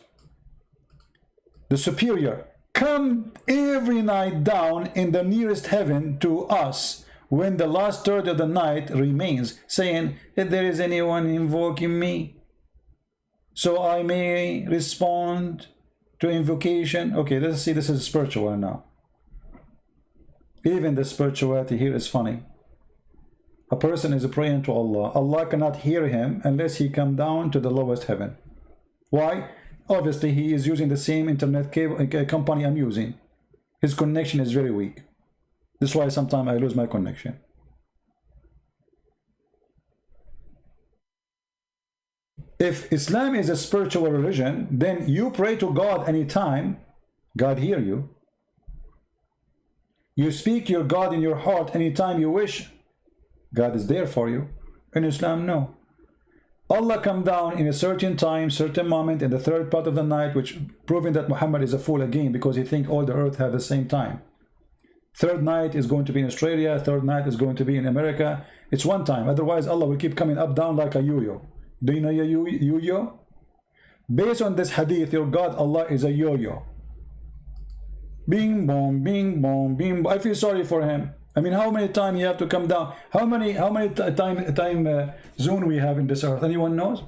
the Superior, come every night down in the nearest heaven to us when the last third of the night remains, saying, if there is anyone invoking me, so I may respond to invocation. Okay, let's see, this is spiritual now. Even the spirituality here is funny. A person is praying to Allah. Allah cannot hear him unless he come down to the lowest heaven. Why? Obviously, he is using the same internet cable company I'm using. His connection is very weak. This is why sometimes I lose my connection. If Islam is a spiritual religion, then you pray to God anytime, God hear you. You speak your God in your heart anytime you wish, God is there for you. In Islam, no. Allah come down in a certain time, certain moment in the third part of the night, which proving that Muhammad is a fool again because he think all the earth have the same time. Third night is going to be in Australia, third night is going to be in America. It's one time, otherwise Allah will keep coming up down like a yo-yo. Do you know a yo-yo? Based on this hadith, your God Allah is a yo-yo. Bing bong, bing bong, bing bong. I feel sorry for him. I mean, how many times you have to come down? How many time zone we have in this earth? Anyone knows?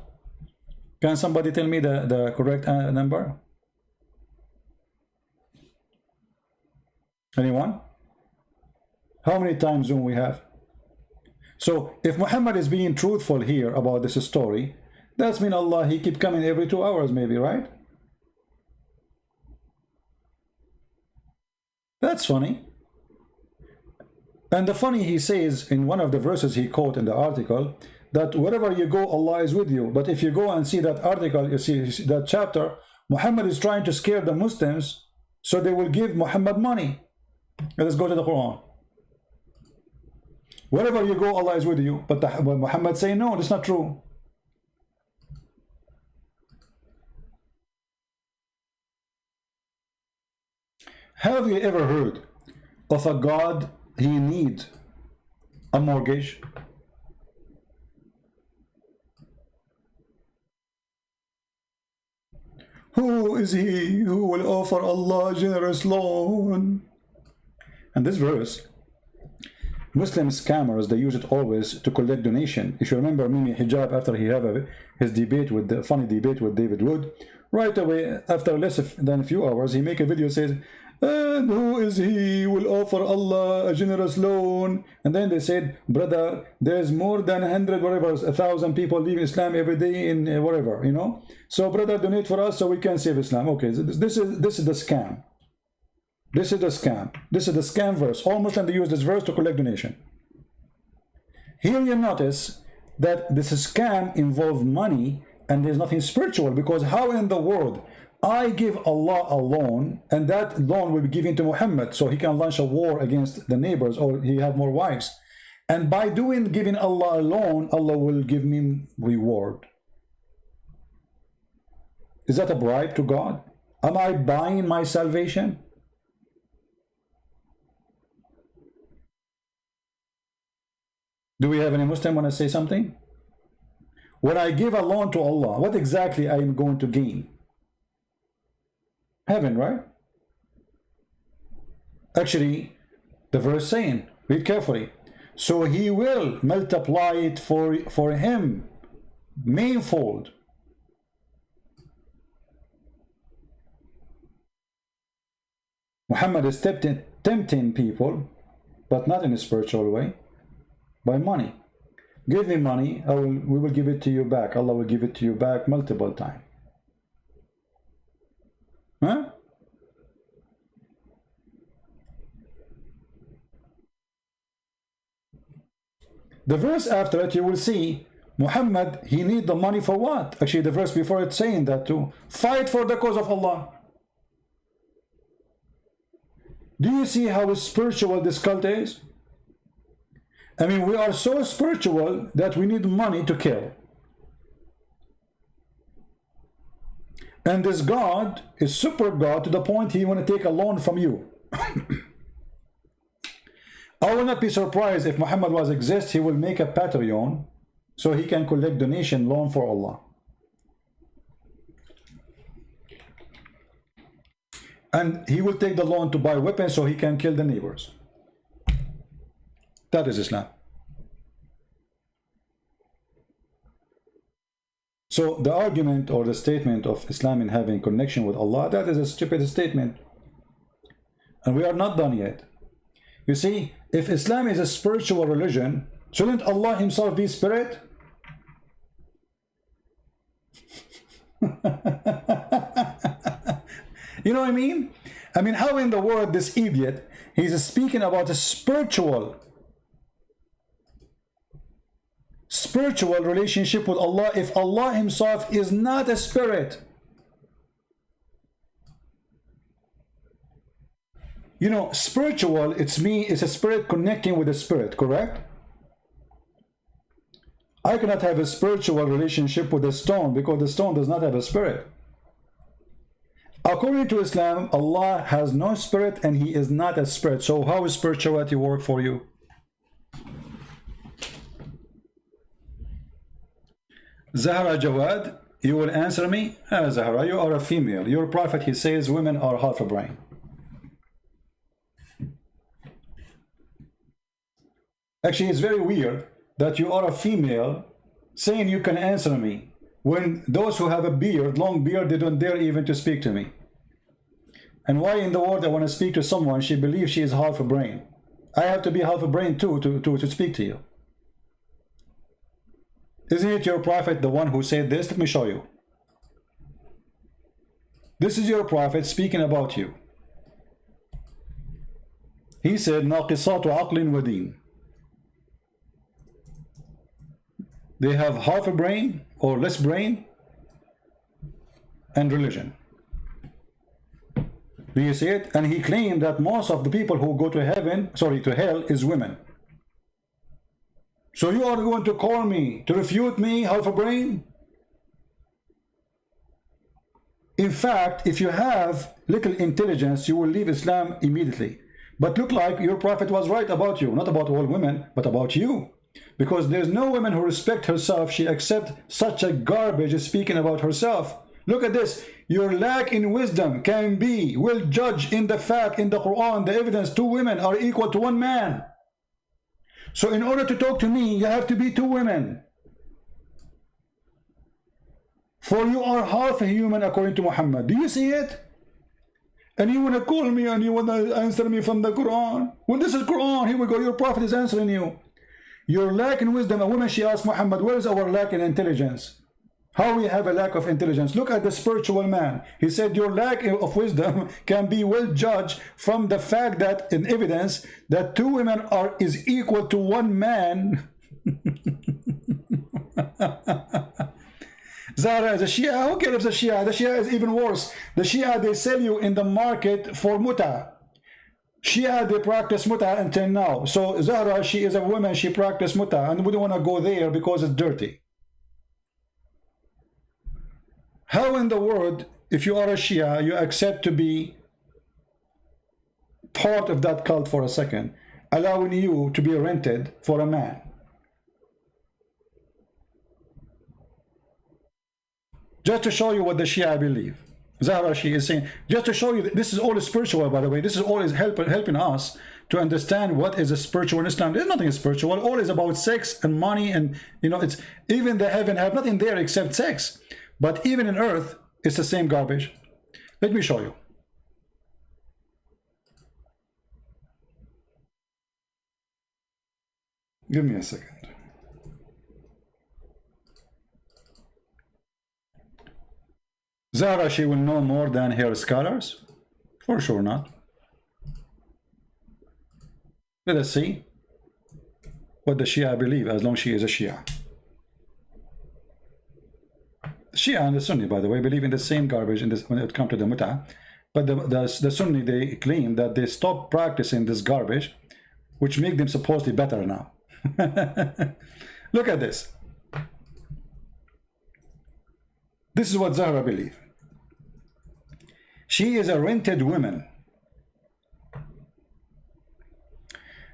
Can somebody tell me the correct number? Anyone? How many time zone we have? So if Muhammad is being truthful here about this story, that's mean Allah, he keep coming every 2 hours maybe, right? That's funny. And the funny, he says in one of the verses he quote in the article, that wherever you go, Allah is with you. But if you go and see that article, you see that chapter, Muhammad is trying to scare the Muslims so they will give Muhammad money. Let's go to the Quran. Wherever you go, Allah is with you. But Muhammad say, no, that's not true. Have you ever heard of a God he need a mortgage? Who is he who will offer Allah a generous loan? And this verse, Muslim scammers, they use it always to collect donation. If you remember Mimi Hijab, after he had his debate with the funny debate with David Wood, right away after less than a few hours, he make a video says, and who is he who will offer Allah a generous loan? And then they said, brother, there's more than 100 whatever 1,000 people leave Islam every day in whatever, you know. So brother, donate for us so we can save Islam. Okay, so this is the scam. This is the scam. This is the scam verse. All Muslims, they use this verse to collect donation. Here you notice that this scam involves money and there's nothing spiritual, because how in the world I give Allah a loan and that loan will be given to Muhammad so he can launch a war against the neighbors or he have more wives, and by giving Allah a loan, Allah will give me reward. Is that a bribe to God? Am I buying my salvation? Do we have any Muslim want to say something? When I give a loan to Allah, what exactly I am going to gain? Heaven, right? Actually, the verse saying, read carefully, so he will multiply it for him manifold. Muhammad is tempting people, but not in a spiritual way, by money. Give me money, we will give it to you back. Allah will give it to you back multiple times. Huh? The verse after it, you will see Muhammad, he need the money for what? Actually, the verse before it's saying that too. Fight for the cause of Allah. Do you see how spiritual this cult is? I mean, we are so spiritual that we need money to kill. And this God is super God to the point he want to take a loan from you. I will not be surprised if Muhammad was exist, he will make a Patreon so he can collect donation loan for Allah. And he will take the loan to buy weapons so he can kill the neighbors. That is Islam. So the argument or the statement of Islam in having connection with Allah, that is a stupid statement. And we are not done yet. You see, if Islam is a spiritual religion, shouldn't Allah himself be spirit? You know what I mean? I mean, how in the world this idiot, he's speaking about a spiritual relationship with Allah if Allah himself is not a spirit? You know, spiritual, it's a spirit connecting with a spirit, correct? I cannot have a spiritual relationship with a stone because the stone does not have a spirit. According to Islam, Allah has no spirit and He is not a spirit. So how is spirituality work for you? Zahra Jawad, you will answer me? Zahra, you are a female. Your prophet, he says women are half a brain. Actually, it's very weird that you are a female saying you can answer me when those who have a beard, long beard, they don't dare even to speak to me. And why in the world I want to speak to someone, she believes she is half a brain. I have to be half a brain too to speak to you. Isn't it your prophet the one who said this? Let me show you. This is your prophet speaking about you. He said, ناقصات عقل ودين. They have half a brain or less brain and religion. Do you see it? And he claimed that most of the people who go to heaven, sorry, to hell, is women. So you are going to call me to refute me, half a brain? In fact, if you have little intelligence, you will leave Islam immediately. But look like your prophet was right about you, not about all women, but about you. Because there's no woman who respects herself, she accepts such a garbage speaking about herself. Look at this. Your lack in wisdom will judge in the fact in the Quran, the evidence, 2 women are equal to 1 man. So in order to talk to me, you have to be 2 women. For you are half a human according to Muhammad. Do you see it? And you want to call me and you want to answer me from the Quran. Well, this is Quran. Here we go. Your prophet is answering you. Your lack in wisdom. A woman, she asked Muhammad, where is our lack in intelligence? How we have a lack of intelligence? Look at the spiritual man. He said your lack of wisdom can be well judged from the fact that in evidence that 2 women is equal to 1 man. Zahra is a Shia. Who cares if it's a Shia? The Shia is even worse. The Shia, they sell you in the market for muta. Shia, they practice muta until now. So Zahra, she is a woman, she practices muta, and we don't want to go there because it's dirty. How in the world, if you are a Shia, you accept to be part of that cult for a second, allowing you to be rented for a man? Just to show you what the Shia believe. Zahra, she is saying, just to show you, this is all spiritual, by the way. This is all is helping us to understand what is a spiritual in Islam. There's nothing spiritual. All is about sex and money, and it's even the heaven have nothing there except sex. But even in earth, it's the same garbage. Let me show you. Give me a second. Zahra, she will know more than her scholars? For sure not. Let us see what the Shia believe, as long as she is a Shia. Shia and the Sunni, by the way, believe in the same garbage in this, when it comes to the muta. But the Sunni, they claim that they stopped practicing this garbage, which make them supposedly better now. Look at this. This is what Zahra believes. She is a rented woman.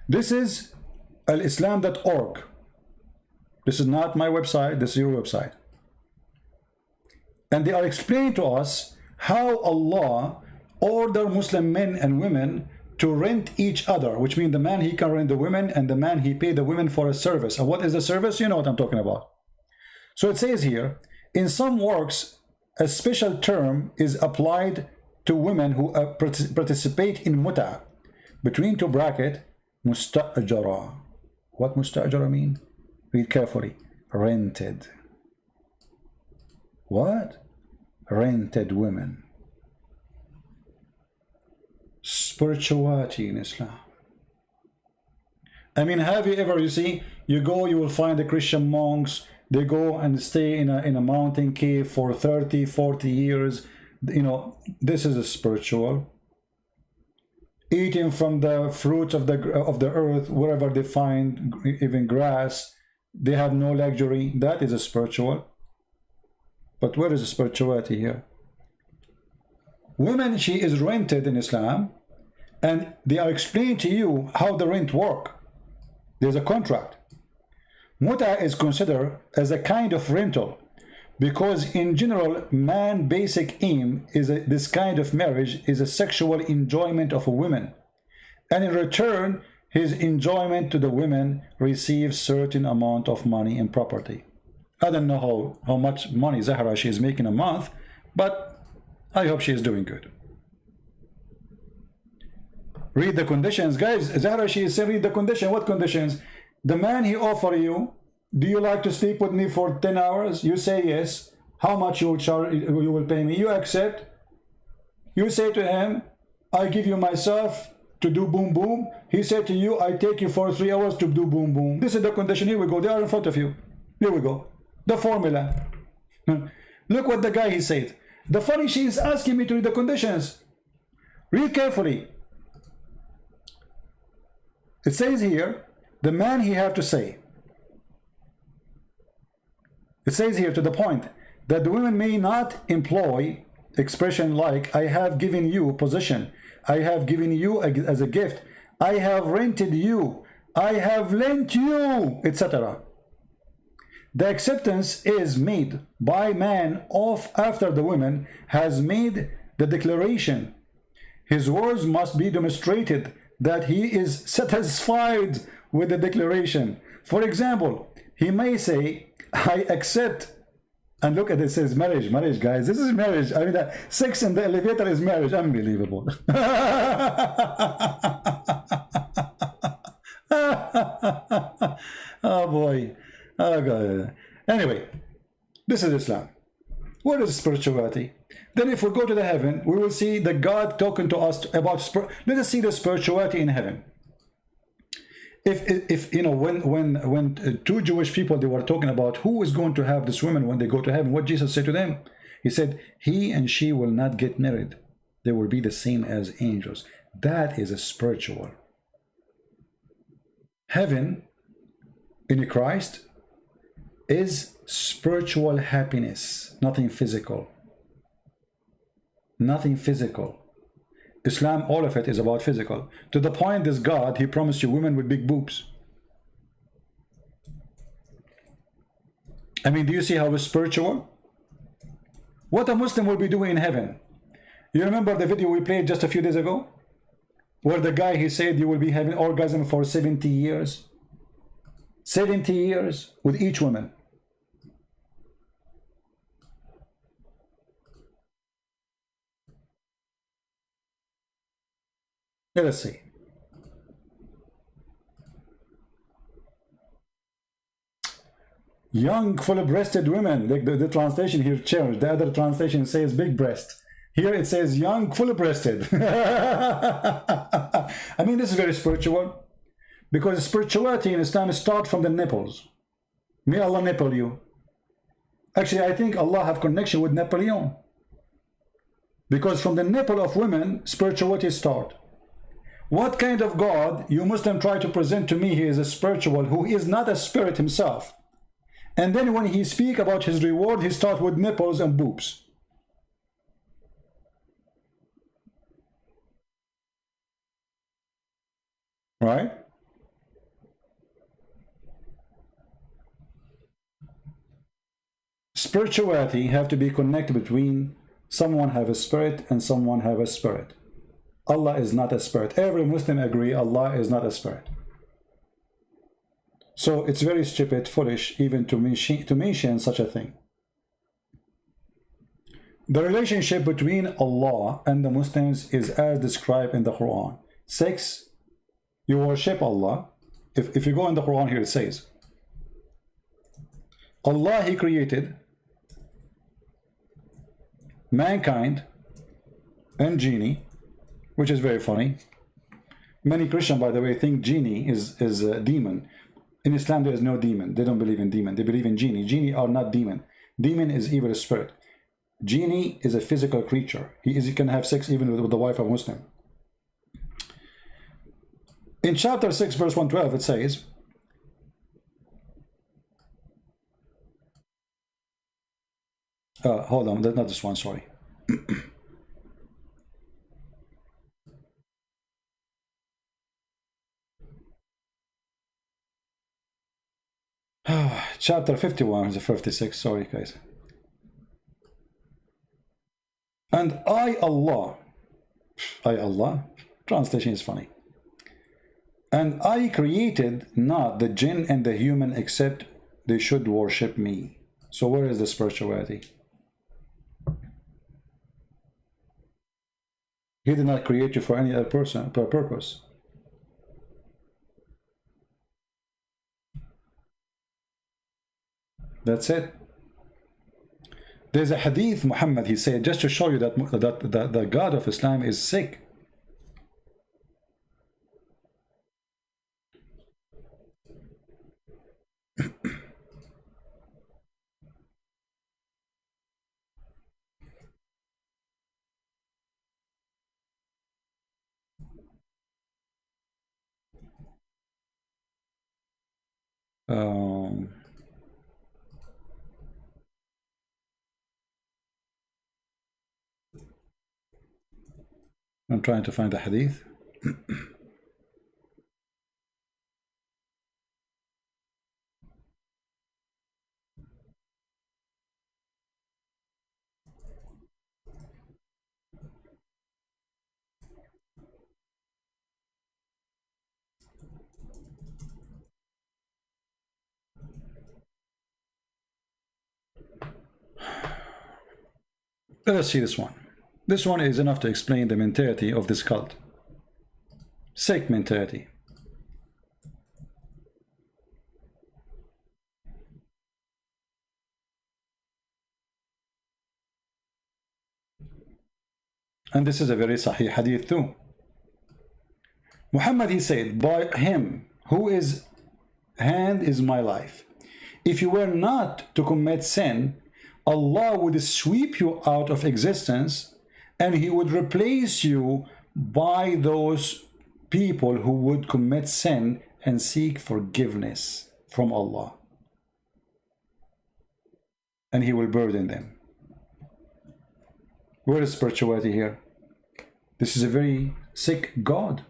This is alislam.org. This is not my website, this is your website. And they are explaining to us how Allah ordered Muslim men and women to rent each other, which means the man, he can rent the women, and the man, he pay the women for a service. And what is the service? You know what I'm talking about. So it says here, in some works, a special term is applied to women who participate in muta, between 2 brackets, musta'jara. What musta'jara mean? Read carefully. Rented. What? Rented women. Spirituality in Islam. I mean, have you ever, you see, you go, you will find the Christian monks, they go and stay in a mountain cave for 30, 40 years. This is a spiritual. Eating from the fruits of the earth, wherever they find, even grass. they have no luxury. That is a spiritual. But where is the spirituality here? Women, she is rented in Islam, and they are explaining to you how the rent work. There's a contract. Muta is considered as a kind of rental, because in general, man's basic aim is this kind of marriage is a sexual enjoyment of a woman, and in return, his enjoyment to the women receives certain amount of money and property. I don't know how much money Zahra she is making a month, but I hope she is doing good. Read the conditions, guys. Zahra she is saying read the condition. What conditions? The man he offer you, do you like to sleep with me for 10 hours? You say yes. How much you will charge? You will pay me. You accept. You say to him, I give you myself to do boom boom. He said to you, I take you for 3 hours to do boom boom. This is the condition. Here we go. They are in front of you. Here we go. The formula. Look what the guy he said. The funny, she is asking me to read the conditions. Read carefully. It says here, the man he have to say. It says here to the point that the women may not employ expression like I have given you position, I have given you as a gift, I have rented you, I have lent you, etc. The acceptance is made by man after the woman has made the declaration. His words must be demonstrated that he is satisfied with the declaration. For example, he may say, I accept, and look at it, says marriage, guys. This is marriage. I mean, that sex in the elevator is marriage. Unbelievable. Oh boy. Oh God. Anyway, this is Islam. What is spirituality? Then if we go to the heaven, we will see the God talking to us about let us see the spirituality in heaven. If you know, when two Jewish people, they were talking about who is going to have this woman when they go to heaven, what Jesus said to them, he said, he and she will not get married. They will be the same as angels. That is a spiritual. Heaven in Christ is spiritual happiness, nothing physical. Nothing physical. Islam, all of it is about physical. To the point, this God, he promised you women with big boobs. I mean, do you see how it's spiritual? What a Muslim will be doing in heaven. You remember the video we played just a few days ago? Where the guy, he said you will be having orgasm for 70 years. 70 years with each woman. Let us see. Young, full-breasted women. Like the translation here changed. The other translation says big breast. Here it says young, full-breasted. I mean, this is very spiritual. Because spirituality in Islam starts from the nipples. May Allah nipple you. Actually, I think Allah have connection with Napoleon. Because from the nipple of women, spirituality starts. What kind of God you Muslim try to present to me he is a spiritual who is not a spirit himself? And then when he speak about his reward, he starts with nipples and boobs. Right? Spirituality have to be connected between someone have a spirit and someone have a spirit. Allah is not a spirit. Every Muslim agree Allah is not a spirit. So it's very stupid, foolish, even to mention such a thing. The relationship between Allah and the Muslims is as described in the Quran. 6, you worship Allah. If you go in the Quran here, it says, Allah, he created mankind and genie, which is very funny. Many Christians, by the way, think genie is a demon. In Islam, there is no demon. They don't believe in demon. They believe in genie. Genie are not demon. Demon is evil spirit. Genie is a physical creature. He can have sex even with the wife of a Muslim. In chapter 6, verse 112, it says, hold on, that's not this one, sorry. Chapter 51, the 56, sorry guys. And I, Allah, translation is funny. And I created not the jinn and the human except they should worship me. So where is the spirituality? He did not create you for any other person, per purpose. That's it. There's a hadith, Muhammad, he said, just to show you that the God of Islam is sick. I'm trying to find the hadith. Let us see this one. This one is enough to explain the mentality of this cult. Sick mentality. And this is a very sahih hadith too. Muhammad, he said, by him who is hand is my life. If you were not to commit sin, Allah would sweep you out of existence and he would replace you by those people who would commit sin and seek forgiveness from Allah. And he will burden them. Where is spirituality here? This is a very sick God.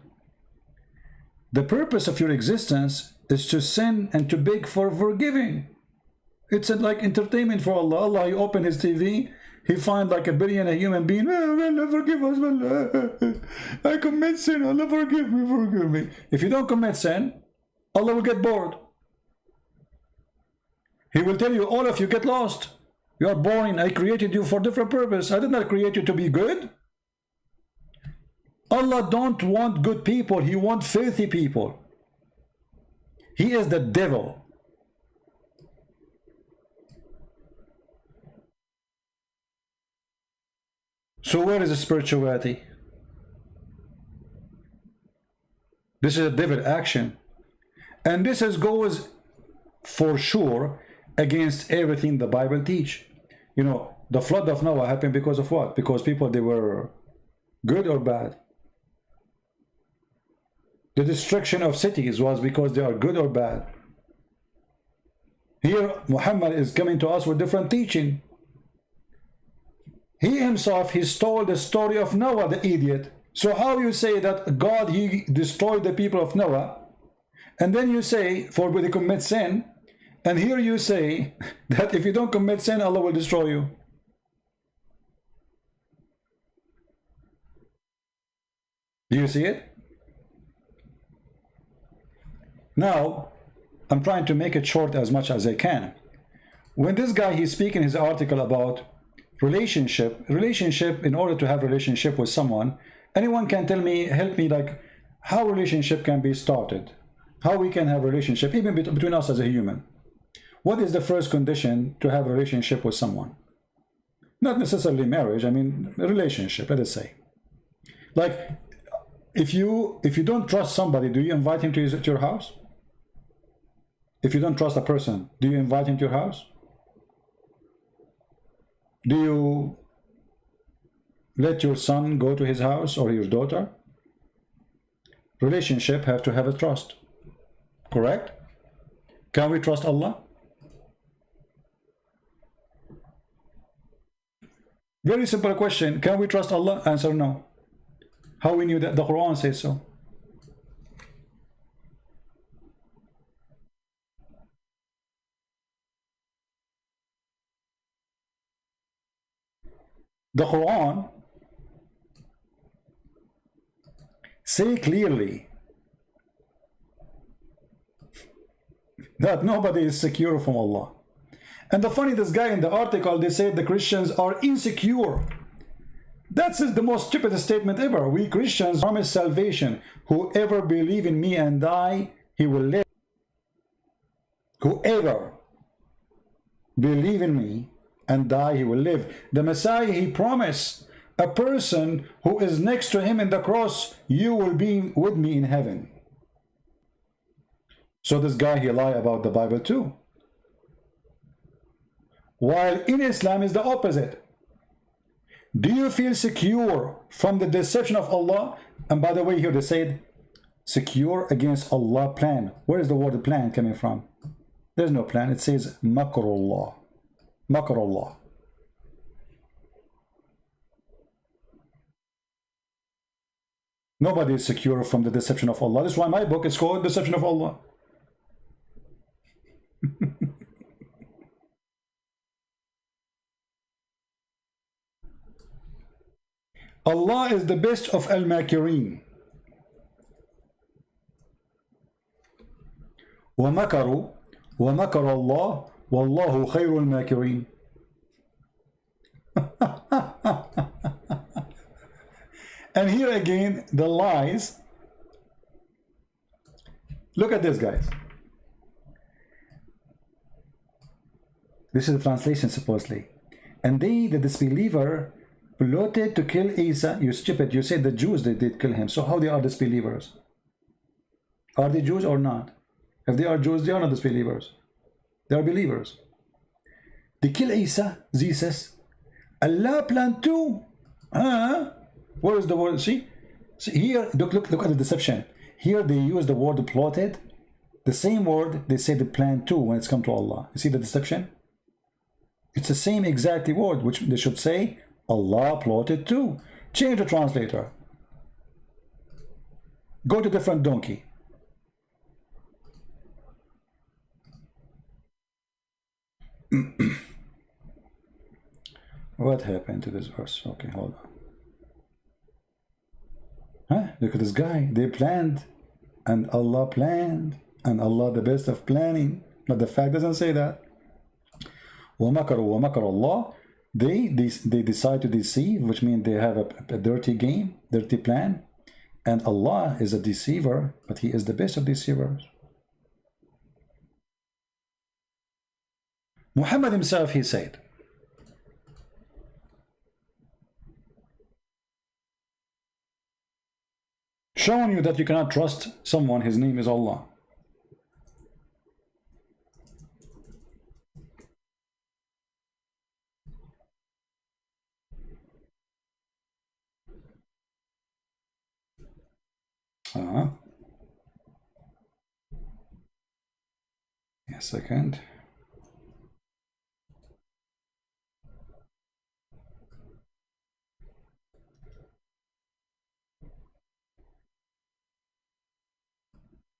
The purpose of your existence is to sin and to beg for forgiving. It's like entertainment for Allah. Allah, he opened his TV, he find like a billion human being. Oh, Allah, forgive us, Allah. I commit sin, Allah, forgive me, forgive me. If you don't commit sin, Allah will get bored. He will tell you, all of you get lost. You are boring. I created you for different purpose. I did not create you to be good. Allah don't want good people. He wants filthy people. He is the devil. So where is the spirituality? This is a devil action. And this goes for sure against everything the Bible teach. You know, the flood of Noah happened because of what? Because people, they were good or bad? The destruction of cities was because they are good or bad? Here, Muhammad is coming to us with different teaching. He himself, he stole the story of Noah, the idiot. So how you say that God, he destroyed the people of Noah, and then you say, for they commit sin, and here you say that if you don't commit sin, Allah will destroy you. Do you see it? Now, I'm trying to make it short as much as I can. When this guy, he's speaking his article about relationship, in order to have relationship with someone, anyone can tell me, help me, like how relationship can be started, how we can have relationship even between us as a human. What is the first condition to have a relationship with someone? Not necessarily marriage, I mean relationship, let us say. Like if you don't trust somebody, do you invite him to your house? If you don't trust a person, do you invite him to your house? Do you let your son go to his house or your daughter? Relationship have to have a trust. Correct? Can we trust Allah? Very simple question. Can we trust Allah? Answer no. How we knew that? The Quran says so. The Quran say clearly that nobody is secure from Allah. And the funny, this guy in the article, they said the Christians are insecure. That's the most stupid statement ever. We Christians promise salvation. Whoever believe in me and die, he will live. Whoever believe in me and die, he will live. The Messiah, he promised a person who is next to him in the cross, you will be with me in heaven. So this guy, he lied about the Bible too. While in Islam is the opposite. Do you feel secure from the deception of Allah? And by the way, here they said, secure against Allah plan. Where is the word plan coming from? There's no plan. It says makrullah. Makrullah. Nobody is secure from the deception of Allah. That's why my book is called Deception of Allah. Allah is the best of al-makirin. وَمَكَرُوا وَمَكَرَ اللَّهُ وَاللَّهُ خَيْرُ الْمَاكِرِينَ. And here again, the lies. Look at this, guys. This is the translation, supposedly. And they, the disbeliever, plotted to kill Isa. You stupid, you said the Jews, they did kill him. So how they are disbelievers? Are they Jews or not? If they are Jews, they are not disbelievers. They are believers. They kill Isa, Jesus. Allah planned too. Where is the word? See here, look at the deception. Here they use the word plotted. The same word they say the plan too when it's come to Allah. You see the deception? It's the same exact word, which they should say Allah plotted too. Change the translator. Go to different donkey. What happened to this verse? Okay, hold on. Look at this guy. They planned, and Allah planned, and Allah the best of planning. But the fact doesn't say that. وَمَكَرُوا وَمَكَرَ اللَّهُ. They decide to deceive, which means they have a dirty game, dirty plan. And Allah is a deceiver, but He is the best of deceivers. Muhammad himself, he said, showing you that you cannot trust someone, his name is Allah. A second.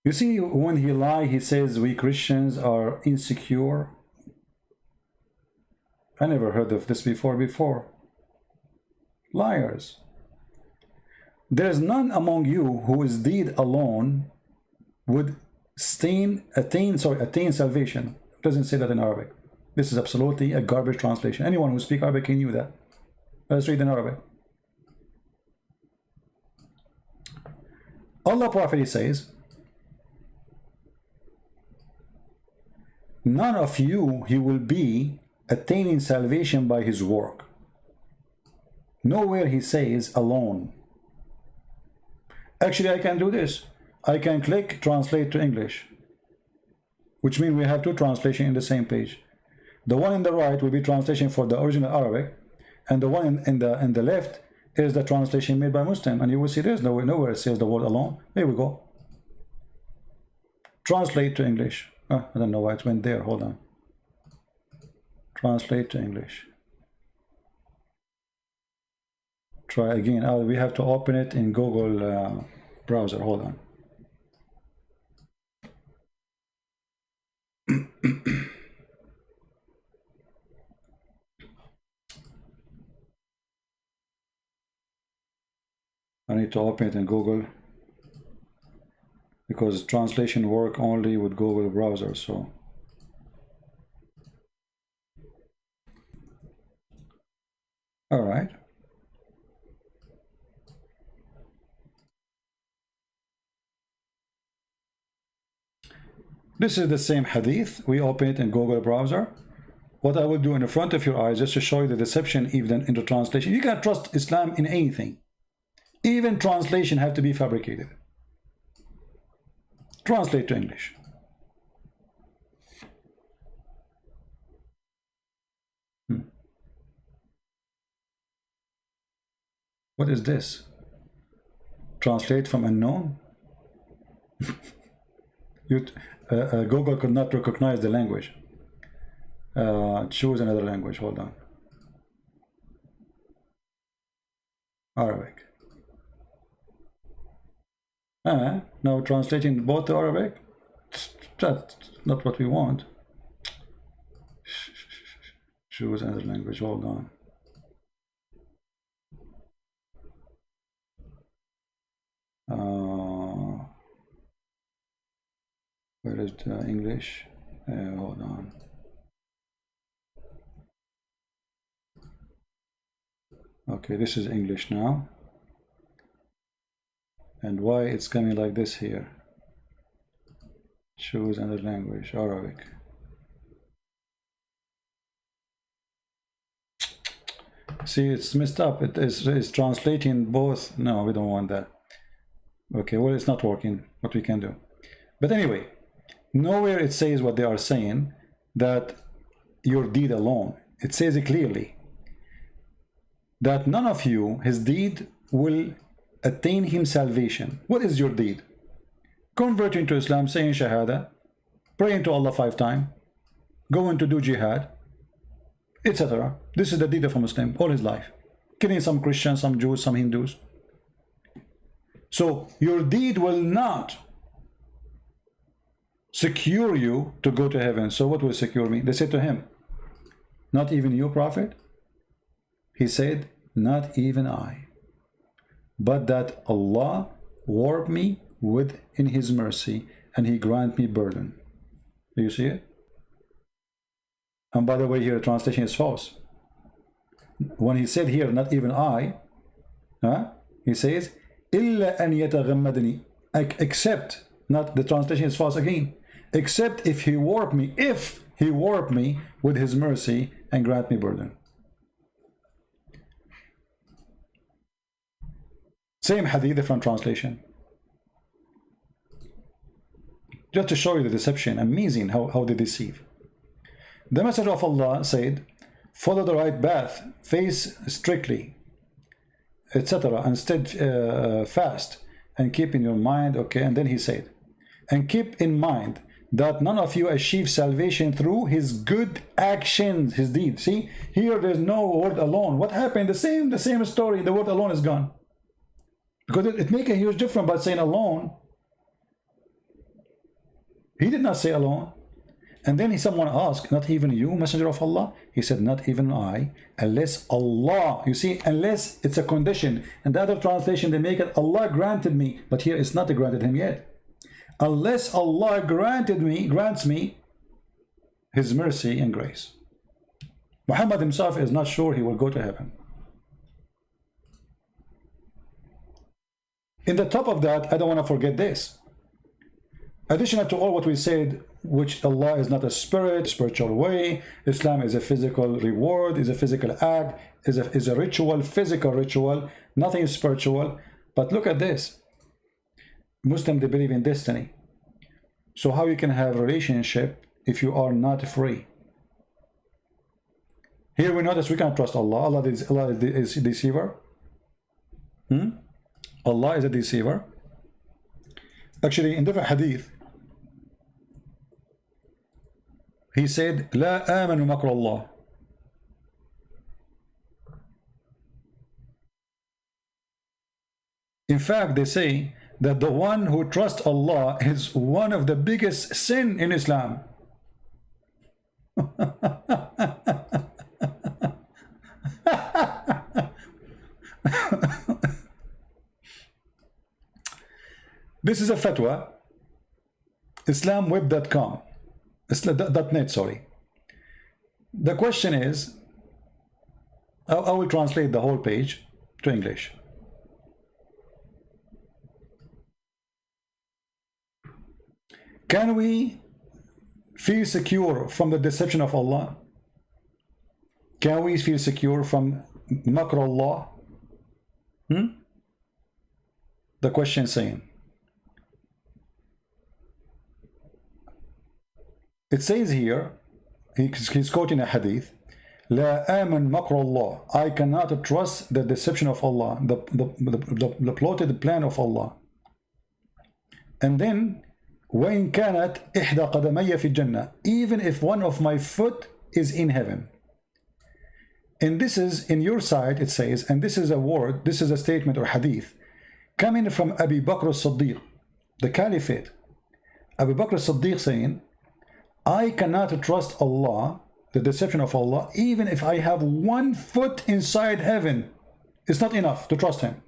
You see, when he lies, he says we Christians are insecure. I never heard of this before. Liars. There is none among you who is deed alone would attain salvation. It doesn't say that in Arabic. This is absolutely a garbage translation. Anyone who speaks Arabic can knew that. Let's read in Arabic. Allah Prophet, he says, none of you he will be attaining salvation by his work. Nowhere he says alone. Actually, I can do this. I can click translate to English, which means we have two translations in the same page. The one in the right will be translation for the original Arabic, and the one in the left is the translation made by Muslim. And you will see there's nowhere it says the word alone. Here we go. Translate to English. I don't know why it went there. Hold on. Translate to English. Try again. We have to open it in Google browser. Hold on. I need to open it in Google because translation work only with Google browser. So all right. This is the same hadith. We open it in Google browser. What I will do in the front of your eyes just to show you the deception even in the translation. You can't trust Islam in anything. Even translation have to be fabricated. Translate to English. What is this? Translate from unknown? Google could not recognize the language. Choose another language. Hold on. Arabic. Now translating both to Arabic. That's not what we want. Choose another language. Hold on. Where is the English? Hold on. Okay, this is English now. And why it's coming like this here? Choose another language. Arabic. See, it's messed up. It's translating both. No, we don't want that. Okay, well, it's not working. What we can do. But anyway, nowhere it says what they are saying, that your deed alone. It says it clearly that none of you, his deed, will attain him salvation. What is your deed? Converting to Islam, saying Shahada, praying to Allah 5 times, going to do jihad, etc. This is the deed of a Muslim all his life. Killing some Christians, some Jews, some Hindus. So your deed will not secure you to go to heaven. So what will secure me? They said to him, not even you, Prophet? He said, not even I. But that Allah warp me within his mercy and he grant me burden. Do you see it? And by the way, here the translation is false. When he said here, not even I, he says, إِلَّا أَنْ يَتَغَمَّدْنِي, except, not the translation is false again, except if he warp me with his mercy and grant me burden. Same hadith, different translation. Just to show you the deception, amazing how they deceive. The Messenger of Allah said, follow the right path, face strictly, etc. and steadfast, and keep in your mind, okay, and then he said, and keep in mind that none of you achieve salvation through his good actions, his deeds. See, here there's no word alone. What happened? The same story, the word alone is gone. Because it makes a huge difference by saying alone. He did not say alone. And then someone asked, not even you, Messenger of Allah? He said, not even I, unless Allah. You see, unless it's a condition. And the other translation, they make it, Allah granted me. But here it's not granted him yet. Unless Allah grants me his mercy and grace. Muhammad himself is not sure he will go to heaven. In the top of that, I don't want to forget this. Additional to all what we said, which Allah is not a spirit, spiritual way, Islam is a physical reward, is a physical act, is a ritual, physical ritual, nothing is spiritual. But look at this. Muslims, they believe in destiny. So how you can have a relationship if you are not free? Here we notice we can't trust Allah. Allah is a deceiver. Allah is a deceiver. Actually, in different hadith, he said, لا آمن مكر الله. In fact, they say that the one who trusts Allah is one of the biggest sin in Islam. This is a fatwa, islamweb.com, .net, sorry. The question is, I will translate the whole page to English. Can we feel secure from the deception of Allah? Can we feel secure from makr Allah? The question saying, it says here, he's quoting a hadith, La aman makr Allah, I cannot trust the deception of Allah, the plotted plan of Allah. And then, وَإِن كَانَتْ إِحْدَى قَدَمَيَّ فِي الْجَنَّةِ, even if one of my foot is in heaven. And this is, in your side, it says, and this is a word, this is a statement or hadith, coming from Abu Bakr as-Siddiq, the Caliphate. Abu Bakr as-Siddiq saying, I cannot trust Allah, the deception of Allah, even if I have one foot inside heaven. It's not enough to trust him.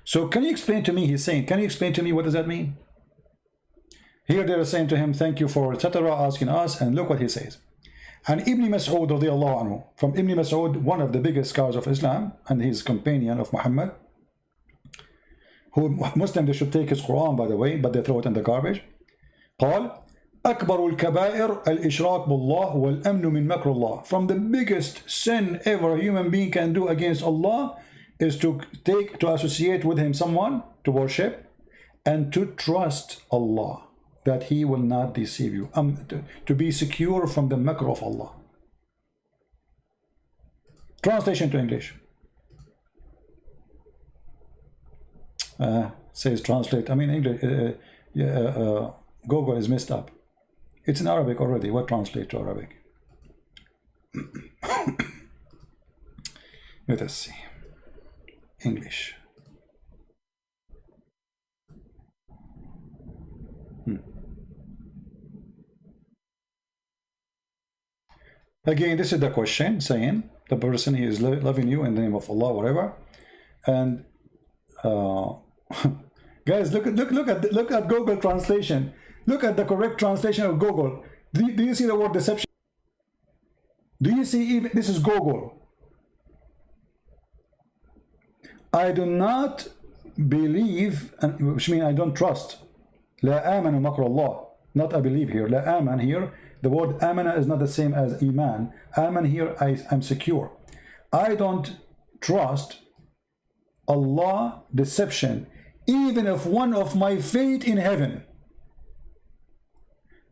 So can you explain to me, he's saying, can you explain to me what does that mean? Here they are saying to him, thank you for etc., asking us, and look what he says. And Ibn Mas'ud radiallahu anhu, from Ibn Mas'ud, one of the biggest scholars of Islam, and his companion of Muhammad, who Muslim, they should take his Quran, by the way, but they throw it in the garbage. قال أكبر الكبائر الإشراك بالله والأمن من مكر الله. From the biggest sin ever a human being can do against Allah is to associate with him someone to worship and to trust Allah that he will not deceive you, to be secure from the makr of Allah. Translation to English. Says translate. I mean English. Google is messed up. It's in Arabic already. What translate to Arabic? Let us see. English. Again, this is the question saying the person he is loving you in the name of Allah, whatever. And guys, look at Google translation. Look at the correct translation of Google. Do you see the word deception? Do you see even this is Google? I do not believe, which means I don't trust. La amanu makr Allah. Not I believe here. La aman here. The word amana is not the same as iman. Aman here, I'm secure. I don't trust Allah deception, even if one of my fate in heaven.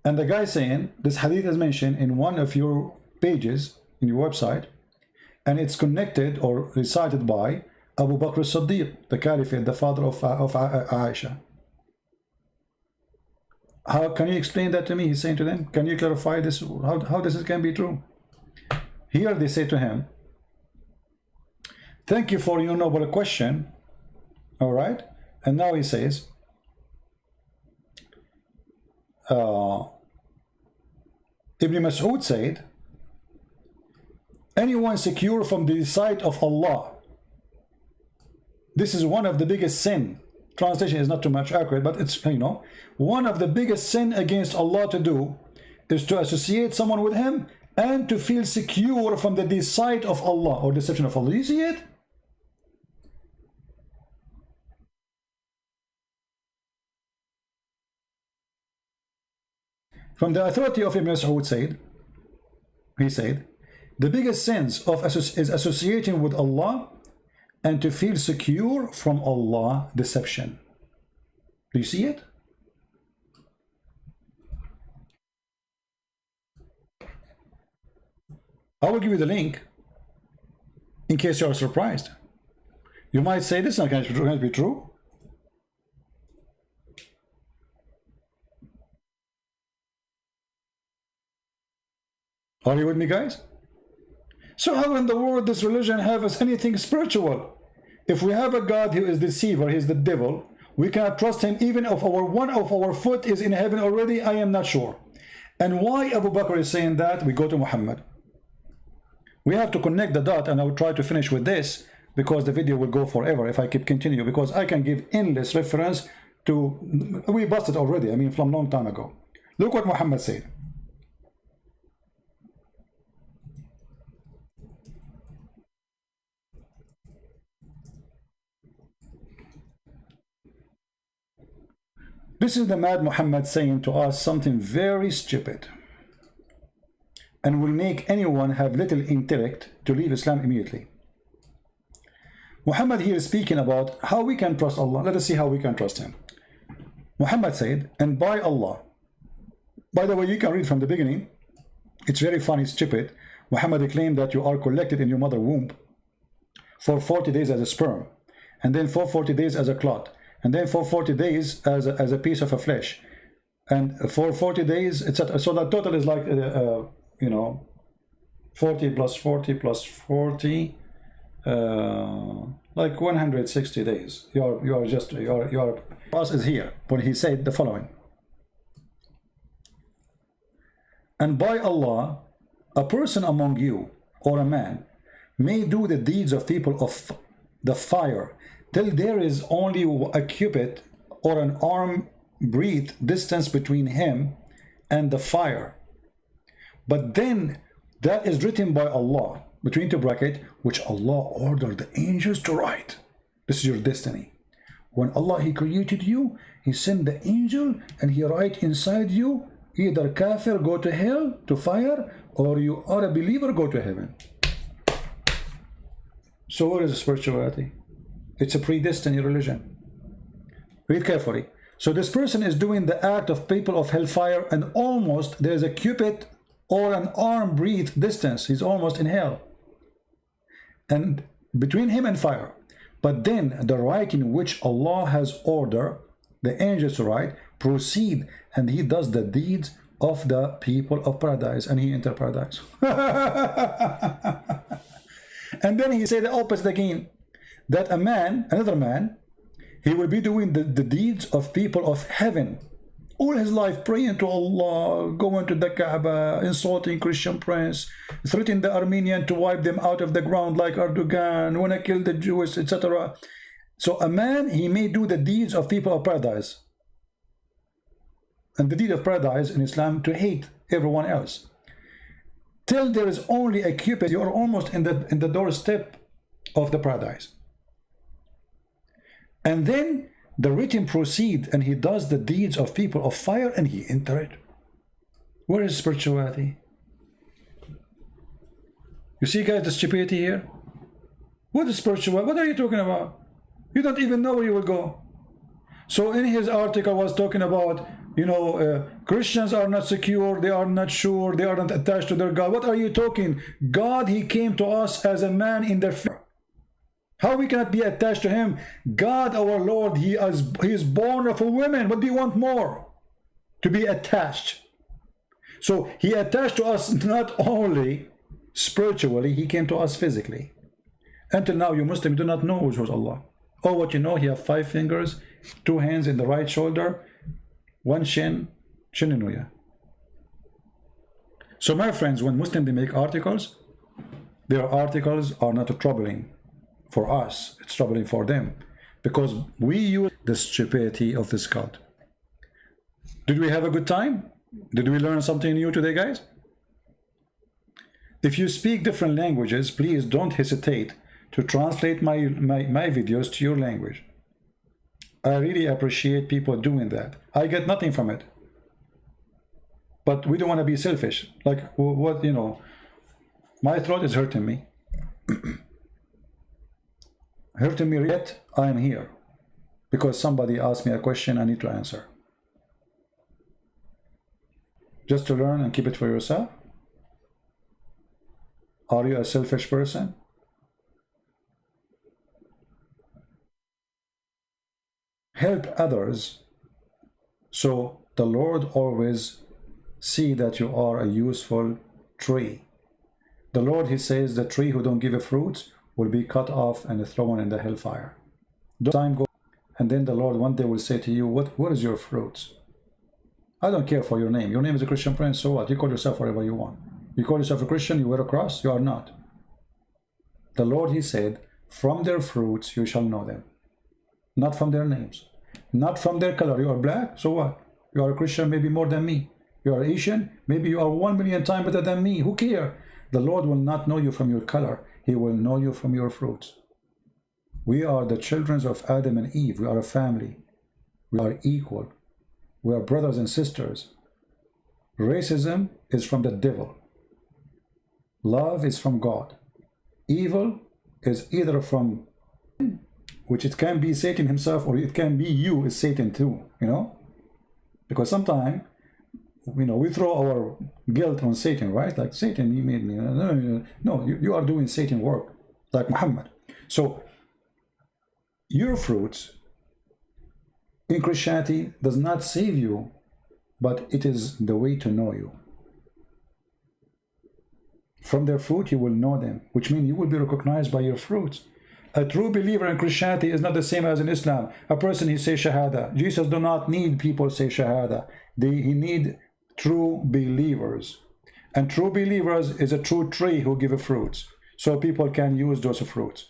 And the guy saying, this hadith is mentioned in one of your pages, in your website, and it's connected or recited by Abu Bakr as-Siddiq, the Caliphate, the father of Aisha. How can you explain that to me? He's saying to them, can you clarify this? How this can be true? Here they say to him, thank you for your noble question. All right. And now he says, Ibn Mas'ud said, anyone secure from the sight of Allah. This is one of the biggest sin. Translation is not too much accurate, but it's, you know, one of the biggest sin against Allah to do is to associate someone with him and to feel secure from the deceit of Allah or deception of Allah. You see it? From the authority of Ibn Mas'ud said, he said, the biggest sins is associating with Allah and to feel secure from Allah deception. Do you see it? I will give you the link in case you are surprised. You might say this is not going to be true. Are you with me, guys? So how in the world does religion have as anything spiritual? If we have a God who is deceiver, he is the devil, we cannot trust him even if one of our foot is in heaven already. I am not sure. And why Abu Bakr is saying that? We go to Muhammad. We have to connect the dot, and I will try to finish with this because the video will go forever if I keep continue, because I can give endless reference to, we busted already, I mean from long time ago. Look what Muhammad said. This is the mad Muhammad saying to us something very stupid and will make anyone have little intellect to leave Islam immediately. Muhammad here is speaking about how we can trust Allah. Let us see how we can trust him. Muhammad said, and by Allah. By the way, you can read from the beginning. It's very funny, stupid. Muhammad claimed that you are collected in your mother womb for 40 days as a sperm, and then for 40 days as a clot, and then for 40 days as a piece of a flesh, and for 40 days, etc. So that total is like, you know, 40 plus 40 plus 40, like 160 days. Your us is here when he said the following. And by Allah, a person among you, or a man, may do the deeds of people of the fire till there is only a cubit or an arm breadth distance between him and the fire. But then that is written by Allah, between two brackets, which Allah ordered the angels to write. This is your destiny. When Allah, he created you, he sent the angel and he write inside you, either kafir, go to hell, to fire, or you are a believer, go to heaven. So what is spirituality? It's a predestined religion. Read carefully. So this person is doing the act of people of hellfire, and almost there's a cubit or an arm breadth distance. He's almost in hell. And between him and fire. But then the writing which Allah has ordered the angels to write proceed, and he does the deeds of the people of paradise, and he enter paradise. And then he said the opposite again, that a man, another man, he will be doing the deeds of people of heaven. All his life praying to Allah, going to the Kaaba, insulting Christian prince, threatening the Armenian to wipe them out of the ground like Erdogan, want to kill the Jews, etc. So a man, he may do the deeds of people of paradise. And the deed of paradise in Islam, to hate everyone else. Till there is only a cubit, you are almost in the doorstep of the paradise. And then the written proceed, and he does the deeds of people of fire, and he enter it. Where is spirituality? You see, guys, the stupidity here? What is spirituality? What are you talking about? You don't even know where you will go. So in his article was talking about, you know, Christians are not secure, they are not sure, they are not attached to their God. What are you talking? God, he came to us as a man in their flesh. How we cannot be attached to him? God, our Lord, he is born of a woman. What do you want more? To be attached. So he attached to us not only spiritually, he came to us physically. Until now, you Muslims do not know which was Allah. Oh, what you know, he have 5 fingers, 2 hands in the right shoulder, 1 chin, Shininuya. So my friends, when Muslims they make articles, their articles are not troubling for us, it's troubling for them, because we use the stupidity of this cult. Did we have a good time? Did we learn something new today, guys? If you speak different languages, please don't hesitate to translate my videos to your language. I really appreciate people doing that. I get nothing from it, but we don't want to be selfish. Like, what, you know, my throat is hurting me. Hurting me, yet I am here because somebody asked me a question I need to answer. Just to learn and keep it for yourself? Are you a selfish person? Help others, so the Lord always see that you are a useful tree. The Lord, he says, the tree who don't give fruits will be cut off and thrown in the hellfire. Time goes, and then the Lord one day will say to you, what is your fruits? I don't care for your name. Your name is a Christian Prince, so what? You call yourself whatever you want. You call yourself a Christian, you wear a cross, you are not. The Lord, he said, from their fruits you shall know them. Not from their names. Not from their color. You are black, so what? You are a Christian, maybe more than me. You are Asian, maybe you are 1,000,000 times better than me. Who cares? The Lord will not know you from your color. He will know you from your fruits. We are the children of Adam and Eve. We are a family. We are equal. We are brothers and sisters. Racism is from the devil. Love is from God. Evil is either from, which it can be Satan himself, or it can be you is Satan too, you know? Because sometimes, you know, we throw our guilt on Satan, right? Like, Satan, you made me. No, you are doing Satan work, like Muhammad. So, your fruits in Christianity does not save you, but it is the way to know you. From their fruit you will know them, which means you will be recognized by your fruits. A true believer in Christianity is not the same as in Islam. A person, he says Shahada. Jesus do not need people say Shahada. He need true believers. And true believers is a true tree who give fruits. So people can use those fruits.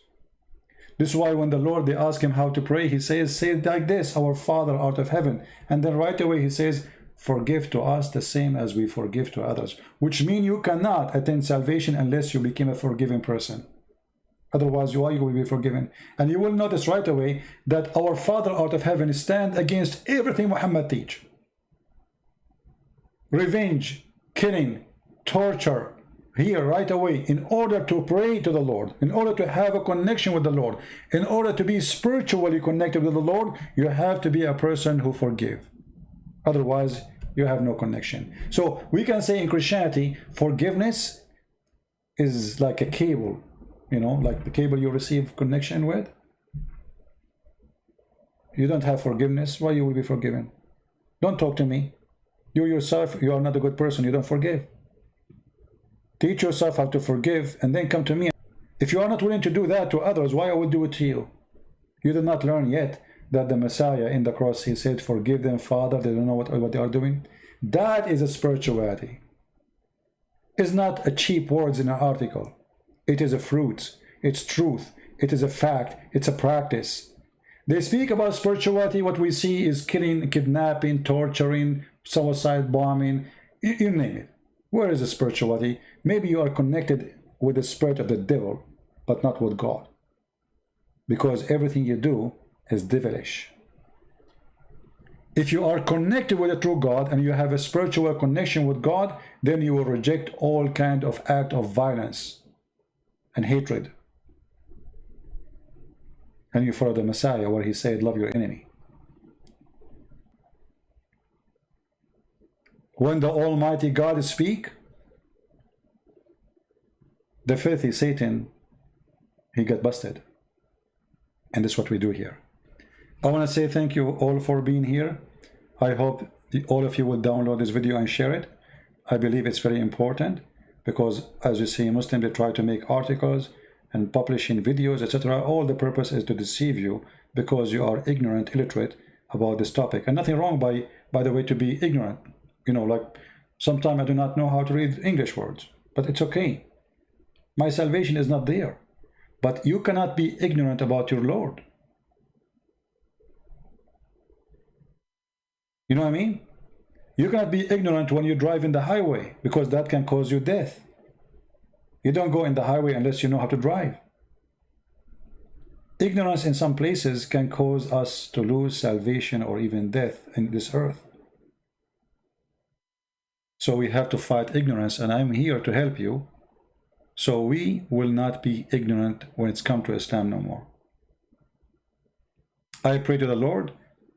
This is why when the Lord, they ask him how to pray, he says, say it like this, our Father art of heaven. And then right away he says, forgive to us the same as we forgive to others. Which means you cannot attain salvation unless you become a forgiving person. Otherwise, you will be forgiven. And you will notice right away that our Father out of heaven stand against everything Muhammad teach. Revenge, killing, torture, here right away, in order to pray to the Lord, in order to have a connection with the Lord, in order to be spiritually connected with the Lord, you have to be a person who forgive. Otherwise, you have no connection. So we can say in Christianity, forgiveness is like a cable. You know, like the cable you receive connection with. You don't have forgiveness, why you will be forgiven? Don't talk to me. You yourself, you are not a good person, you don't forgive. Teach yourself how to forgive and then come to me. If you are not willing to do that to others, why I will do it to you? You did not learn yet that the Messiah in the cross, he said, forgive them, Father, they don't know what they are doing. That is a spirituality. It's not a cheap words in an article. It is a fruit, it's truth, it is a fact, it's a practice. They speak about spirituality, what we see is killing, kidnapping, torturing, suicide bombing, you name it. Where is the spirituality? Maybe you are connected with the spirit of the devil, but not with God. Because everything you do is devilish. If you are connected with the true God and you have a spiritual connection with God, then you will reject all kind of act of violence and hatred. And you follow the Messiah where he said, love your enemy. When the Almighty God speak, the filthy Satan, he got busted. And that's what we do here. I want to say thank you all for being here. I hope all of you will download this video and share it. I believe it's very important. Because as you see, Muslims, they try to make articles and publishing videos, etc. All the purpose is to deceive you because you are ignorant, illiterate about this topic. And nothing wrong by the way to be ignorant. You know, like sometimes I do not know how to read English words, but it's okay. My salvation is not there. But you cannot be ignorant about your Lord. You know what I mean? You cannot be ignorant when you drive in the highway because that can cause you death. You don't go in the highway unless you know how to drive. Ignorance in some places can cause us to lose salvation or even death in this earth. So we have to fight ignorance, and I'm here to help you. So we will not be ignorant when it's come to Islam no more. I pray to the Lord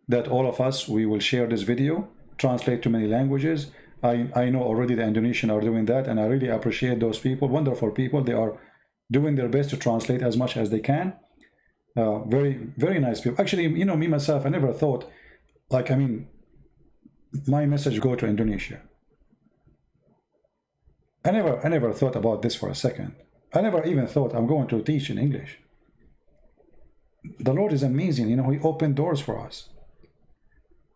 that all of us, we will share this video, translate to many languages. I know already the Indonesian are doing that, and I really appreciate those people, wonderful people. They are doing their best to translate as much as they can. Very, very nice people. Actually, you know, me, myself, I never thought, like, I mean, my message go to Indonesia. I never thought about this for a second. I never even thought I'm going to teach in English. The Lord is amazing. You know, He opened doors for us.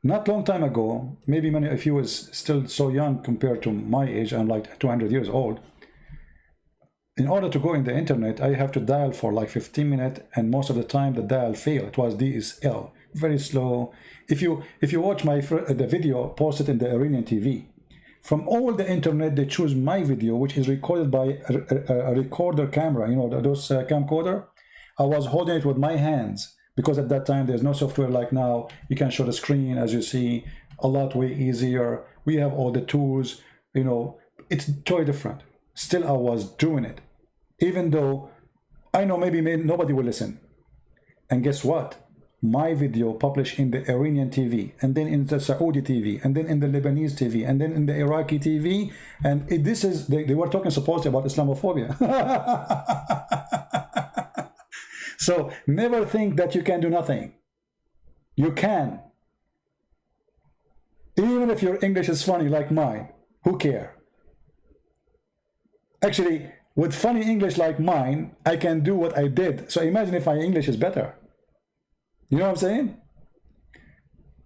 Not long time ago, maybe many of you was still so young compared to my age, I'm like 200 years old. In order to go in the internet, I have to dial for like 15 minutes, and most of the time the dial failed. It was DSL, very slow. If you watch the video posted in the Iranian TV, from all the internet they choose my video, which is recorded by a recorder camera, you know, those camcorder. I was holding it with my hands, because at that time there's no software like now. You can show the screen, as you see, a lot way easier. We have all the tools, you know, it's totally different. Still I was doing it, even though I know maybe nobody will listen. And guess what? My video published in the Iranian TV, and then in the Saudi TV, and then in the Lebanese TV, and then in the Iraqi TV. And this is, they were talking supposedly about Islamophobia. So never think that you can do nothing. You can. Even if your English is funny like mine, who cares? Actually, with funny English like mine, I can do what I did. So imagine if my English is better. You know what I'm saying?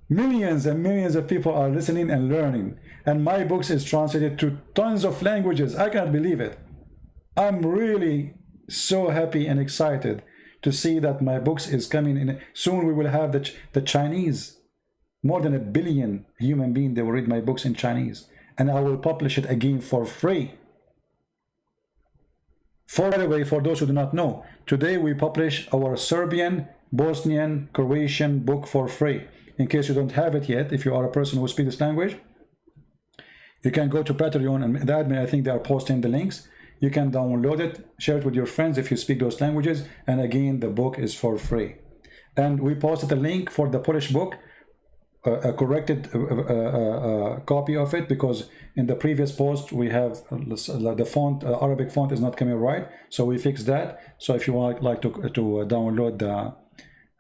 Millions and millions of people are listening and learning. And my books is translated to tons of languages. I can't believe it. I'm really so happy and excited to see that my books is coming in. Soon we will have the Chinese. More than 1 billion human beings, they will read my books in Chinese. And I will publish it again for free. By the way, for those who do not know, today we publish our Serbian, Bosnian, Croatian book for free. In case you don't have it yet, if you are a person who speaks this language, you can go to Patreon, and the admin, I think they are posting the links. You can download it, share it with your friends if you speak those languages, and again, the book is for free. And we posted a link for the Polish book, a corrected copy of it, because in the previous post we have the font, Arabic font is not coming right, so we fixed that. So if you would like to download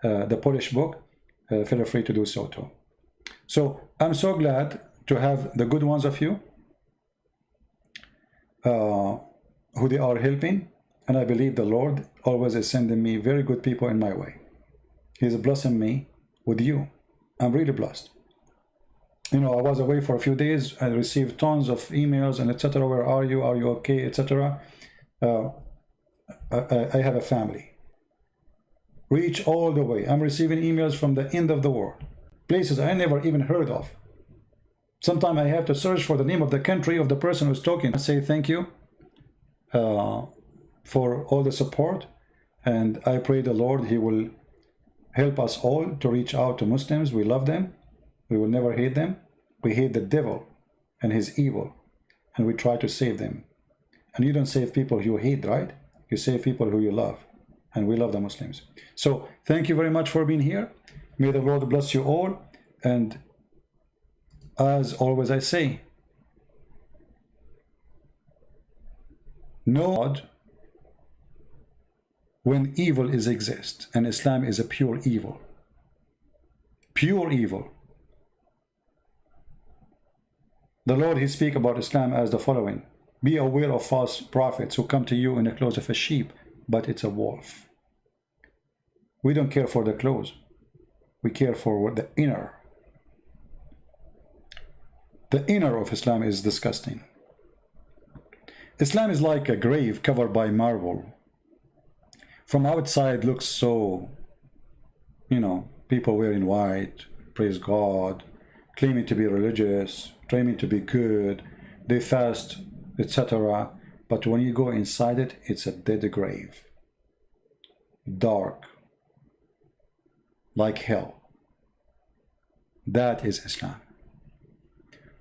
the Polish book, feel free to do so too. So I'm so glad to have the good ones of you who they are helping, and I believe the Lord always is sending me very good people in my way. He's blessing me with you. I'm really blessed. You know, I was away for a few days. I received tons of emails and etc. Where are you? Are you okay? Etc. I have a family. Reach all the way. I'm receiving emails from the end of the world, places I never even heard of. Sometimes I have to search for the name of the country of the person who's talking. I say thank you for all the support, and I pray the Lord He will help us all to reach out to Muslims. We love them. We will never hate them. We hate the devil and his evil, and we try to save them. And you don't save people you hate, right? You save people who you love, and we love the Muslims. So thank you very much for being here. May the Lord bless you all, and as always I say, know God when evil is exist, and Islam is a pure evil. Pure evil. The Lord, He speaks about Islam as the following: be aware of false prophets who come to you in the clothes of a sheep, but it's a wolf. We don't care for the clothes. We care for the inner. The inner of Islam is disgusting. Islam is like a grave covered by marble. From outside looks so, you know, people wearing white, praise God, claiming to be religious, claiming to be good, they fast, etc. But when you go inside it, it's a dead grave. Dark. Like hell. That is Islam.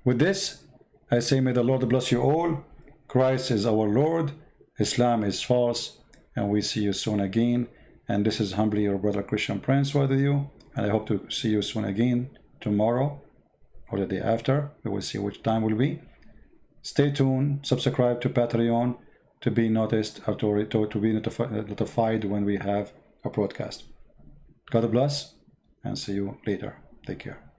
With this, I say, may the Lord bless you all. Christ is our Lord. Islam is false. And we see you soon again. And this is humbly your brother Christian Prince with you. And I hope to see you soon again tomorrow or the day after. We will see which time will be. Stay tuned. Subscribe to Patreon to be noticed or to be notified when we have a broadcast. God bless and see you later. Take care.